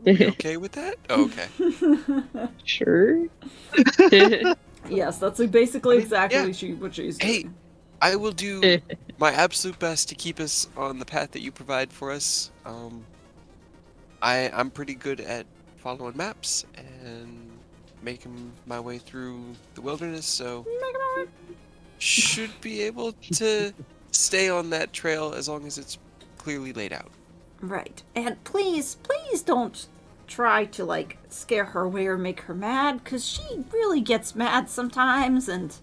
You okay with that? Oh, okay. Sure. Yes, that's basically exactly what she's doing. Hey, I will do my absolute best to keep us on the path that you provide for us. I'm pretty good at following maps and making my way through the wilderness, so should be able to stay on that trail as long as it's clearly laid out. Right. And please don't try to, like, scare her away or make her mad, because she really gets mad sometimes, and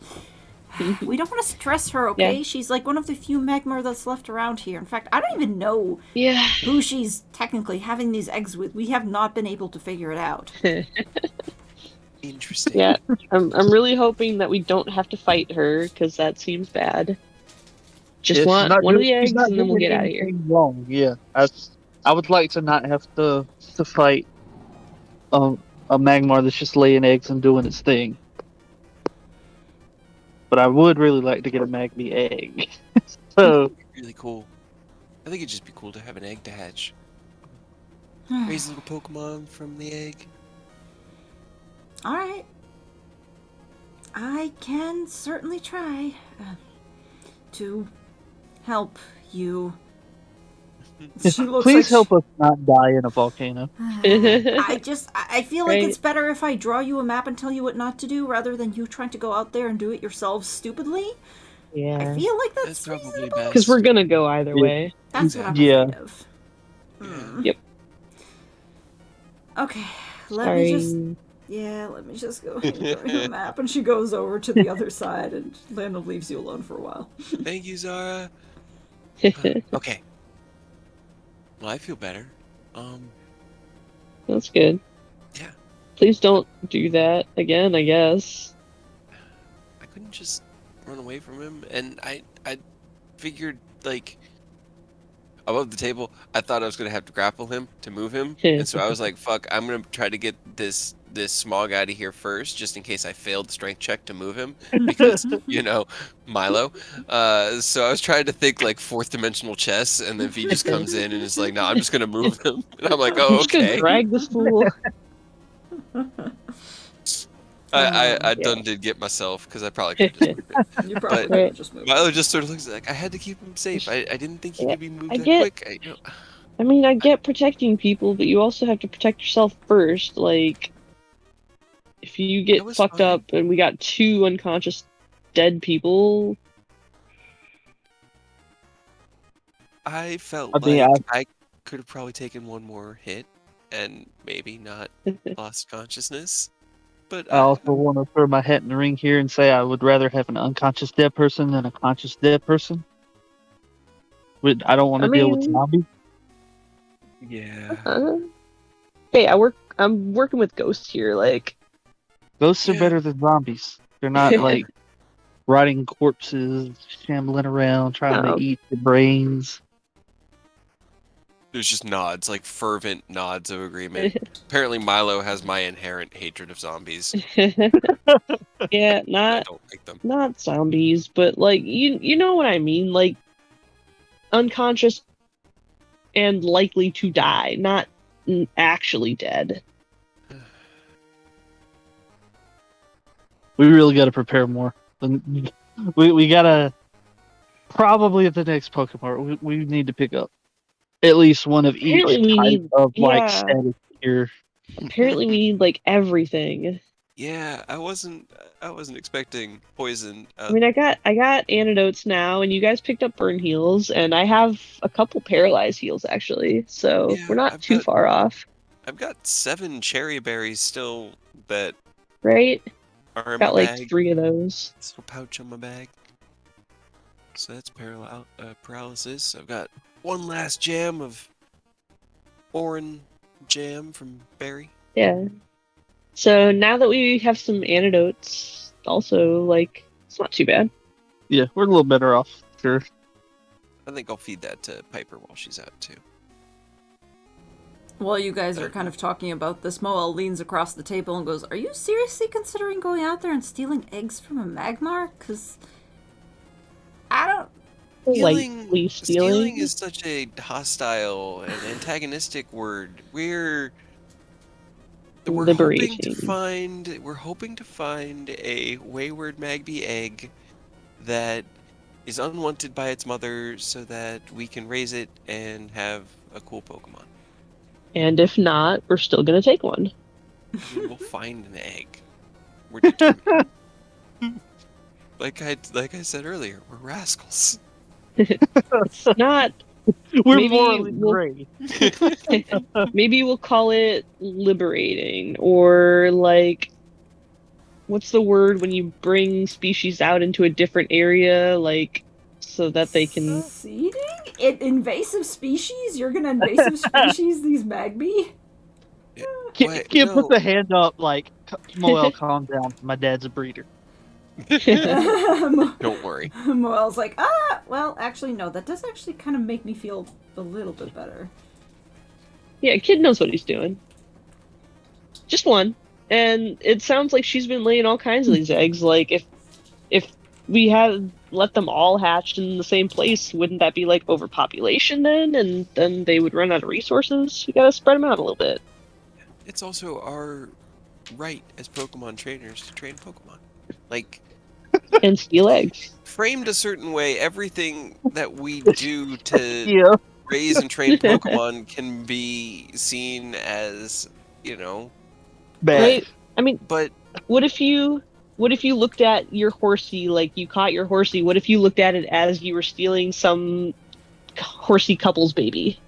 we don't want to stress her, okay? Yeah. She's, like, one of the few Magmar that's left around here. In fact, I don't even know who she's technically having these eggs with. We have not been able to figure it out. Interesting. Yeah, I'm really hoping that we don't have to fight her, because that seems bad. Just want one of the eggs, and then we'll get out of here. Wrong. Yeah, I would like to not have to fight a Magmar that's just laying eggs and doing its thing. But I would really like to get a Magmy egg. So Really cool. I think it'd just be cool to have an egg to hatch. Raise a little Pokemon from the egg. Alright. I can certainly try to help you. please help us not die in a volcano. I feel like Right. it's better if I draw you a map and tell you what not to do, rather than you trying to go out there and do it yourself stupidly. Yeah. I feel like that's That's probably reasonable. best. Because we're gonna go either way. That's what I'm Yeah. afraid of. Yep. Okay, let Sorry. me just go and draw you a map. And she goes over to the other side, and Lando leaves you alone for a while. Thank you, Zara. Okay. Well, I feel better. That's good. Yeah. Please don't do that again, I guess. I couldn't just run away from him, and I figured, like, above the table, I thought I was gonna have to grapple him to move him, and so I was like, "Fuck, I'm gonna try to get this small guy to here first, just in case I failed the strength check to move him, because Milo." So I was trying to think like fourth dimensional chess, and then V just comes in and is like, "No, I'm just gonna move him," and I'm like, "Oh, I'm just gonna okay." drag this fool. I done did get myself, because I probably could have just You probably But- could have just moved. Milo just sort of looks like, I had to keep him safe. I didn't think he Yeah, could be moved I that get- quick. I mean, I get protecting people, but you also have to protect yourself first. Like, if you get That was fucked fine. up and we got 2 unconscious dead people, I felt I mean, like I could have probably taken one more hit and maybe not lost consciousness. But I also want to throw my hat in the ring here and say I would rather have an unconscious dead person than a conscious dead person. I don't want to I deal with mean- zombies. yeah. hey, I'm working with ghosts here. Like, Ghosts are Yeah. better than zombies. They're not like rotting corpses, shambling around, trying No. to eat your brains. There's just nods, like fervent nods of agreement. Apparently Milo has my inherent hatred of zombies. yeah, I not don't like them. not zombies, but like you know what I mean, like unconscious and likely to die, not actually dead. We really got to prepare more. We gotta Probably at the next Pokemon, we need to pick up at least one of each Apparently we type need- of like yeah. status here. Apparently, we need like everything. Yeah, I wasn't expecting poison. I mean, I got antidotes now, and you guys picked up burn heals, and I have a couple paralyzed heals actually, so Yeah, we're not I've too got- far off, I've got 7 cherry berries still that right? are in Got my like bag. 3 of those. This little pouch on my bag. So that's paralysis. I've got one last jam of orange jam from Berry. Yeah. So now that we have some antidotes, also like it's not too bad. Yeah, we're a little better off. Sure. I think I'll feed that to Piper while she's out too. While you guys are kind of talking about this, Moel leans across the table and goes, "Are you seriously considering going out there and stealing eggs from a Magmar? Because I don't..." Lightly Stealing is such a hostile and antagonistic word. We're hoping Liberating. we're hoping to find a wayward Magby egg that is unwanted by its mother so that we can raise it and have a cool Pokemon. And if not, we're still gonna take one. We will find an egg. We're determined. like I said earlier, we're rascals. It's not. We're Maybe morally we'll- gray. Maybe we'll call it liberating, or like, what's the word when you bring species out into a different area, like, so that they can. Seeding? Invasive species? You're gonna invasive species these Magby? Wait, Kid no. puts a hand up like, Moel, calm down. My dad's a breeder. Don't worry. Moel's like, well, actually, no, that does actually kind of make me feel a little bit better. Yeah, kid knows what he's doing. Just one, and it sounds like she's been laying all kinds of these eggs. Like, if we had let them all hatch in the same place, wouldn't that be like overpopulation then? And then they would run out of resources. We gotta spread them out a little bit. It's also our right as Pokemon trainers to train Pokemon. Like, And steal eggs. framed a certain way, everything that we do to Yeah. raise and train Pokemon can be seen as, Bad. Right? I mean, but what if you looked at your horsey, like you caught your horsey, what if you looked at it as you were stealing some horsey couple's baby?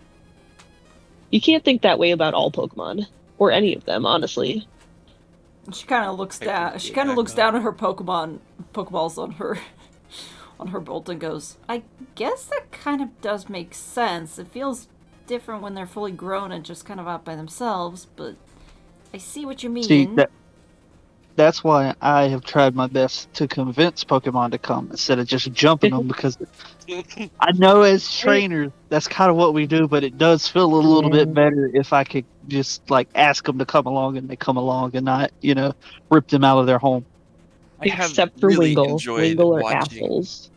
You can't think that way about all Pokemon. Or any of them, honestly. She kind of looks down. She kind of looks down at her Pokeballs on her bolt and goes, "I guess that kind of does make sense. It feels different when they're fully grown and just kind of out by themselves, but I see what you mean." See, that's why I have tried my best to convince Pokemon to come instead of just jumping them, because I know as trainers that's kind of what we do, but it does feel a little bit better if I could just like ask them to come along and they come along and not, rip them out of their home. I have Except for really Wingle. enjoyed Wingle are watching. assholes.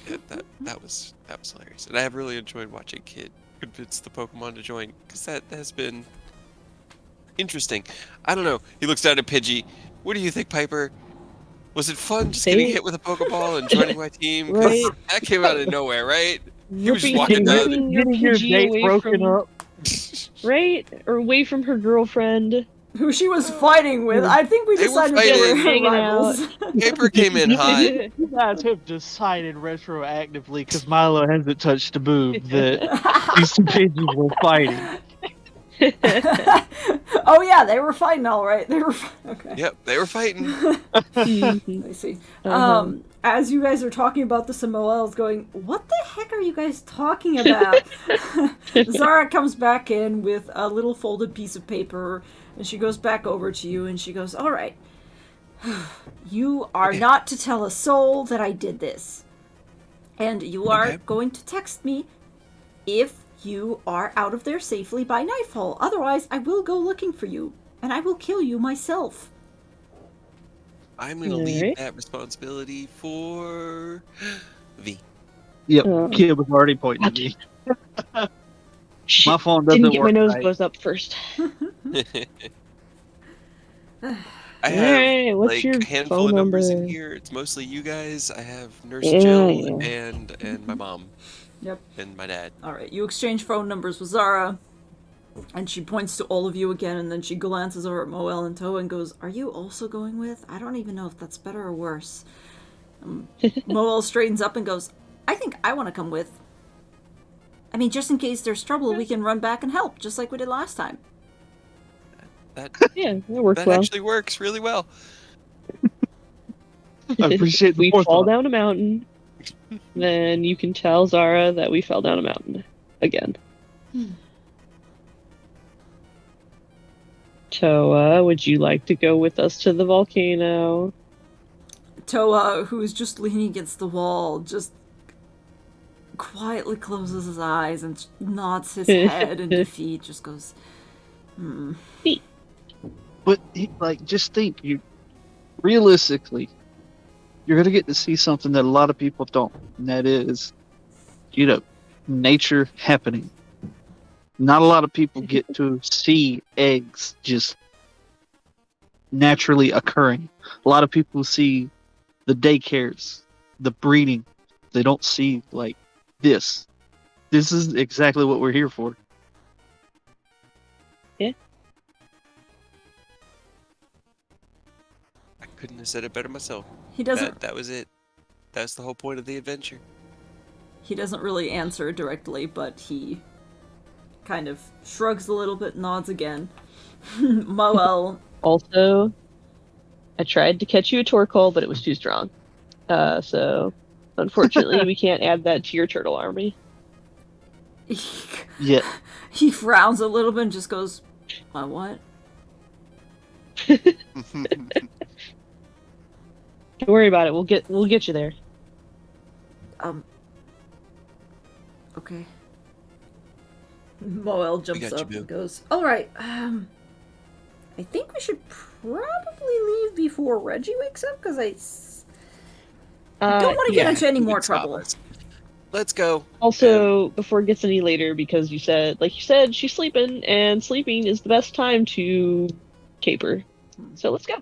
Yeah, that was hilarious, and I have really enjoyed watching Kid convince the Pokemon to join, because that has been interesting. I don't know. He looks down at Pidgey. What do you think, Piper? Was it fun just getting hit with a Pokeball and joining my team? 'Cause Right. that came out of nowhere, right? He was just Ripping- walking down. ripping your Getting your Pidgey date away broken from- up. Right? Or away from her girlfriend. Who she was fighting with. I think we They were decided they were fighting. Hanging rivals. Paper came in hot. You guys have decided retroactively, because Milo hasn't touched a boob, that these two pigeons were fighting. Oh yeah, they were fighting all right. They were okay. Yep, they were fighting. I see. As you guys are talking about this, Moel's going, "What the heck are you guys talking about?" Zara comes back in with a little folded piece of paper, and she goes back over to you, and she goes, "All right, you are not to tell a soul that I did this, and you are Okay. going to text me if you are out of there safely by nightfall. Otherwise, I will go looking for you, and I will kill you myself." I'm gonna leave Alright. that responsibility for V. Yep, Oh. kid was already pointing at me. My phone doesn't Didn't get my work nose right. buzzed up first. I have Alright, what's like your a handful phone of numbers in number? here. It's mostly you guys. I have Nurse Yeah, Jill yeah. and my mom Yep. and my dad. Alright, you exchange phone numbers with Zara, and she points to all of you again, and then she glances over at Moel and Toa and goes, "Are you also going with? I don't even know if that's better or worse." Moel straightens up and goes, "I think I want to come with. I mean, just in case there's trouble, we can run back and help, just like we did last time." That Yeah, that works that well. actually works really well. I appreciate the we fall forethought. down a mountain, then you can tell Zara that we fell down a mountain again. Toa, would you like to go with us to the volcano? Toa, who is just leaning against the wall, just quietly closes his eyes and nods his head in defeat, just goes, But like, just think, you realistically, you're gonna get to see something that a lot of people don't, and that is, nature happening. Not a lot of people get to see eggs just naturally occurring. A lot of people see the daycares, the breeding. They don't see like this. This is exactly what we're here for. I couldn't have said it better myself. he doesn't That was it. That's the whole point of the adventure. he doesn't really answer directly, but he kind of shrugs a little bit, nods again. Moel, Also, I tried to catch you a Torkoal, but it was too strong. So, unfortunately, we can't add that to your turtle army. Yeah. he frowns a little bit and just goes, what? Don't worry about it. We'll get you there. Okay. Moel jumps got you, up Boo. and goes, "Alright, I think we should probably leave before Reggie wakes up, because I don't want to get into any You more can stop trouble." us. Let's go. Also, before it gets any later, because you said, she's sleeping, and sleeping is the best time to caper. So let's go.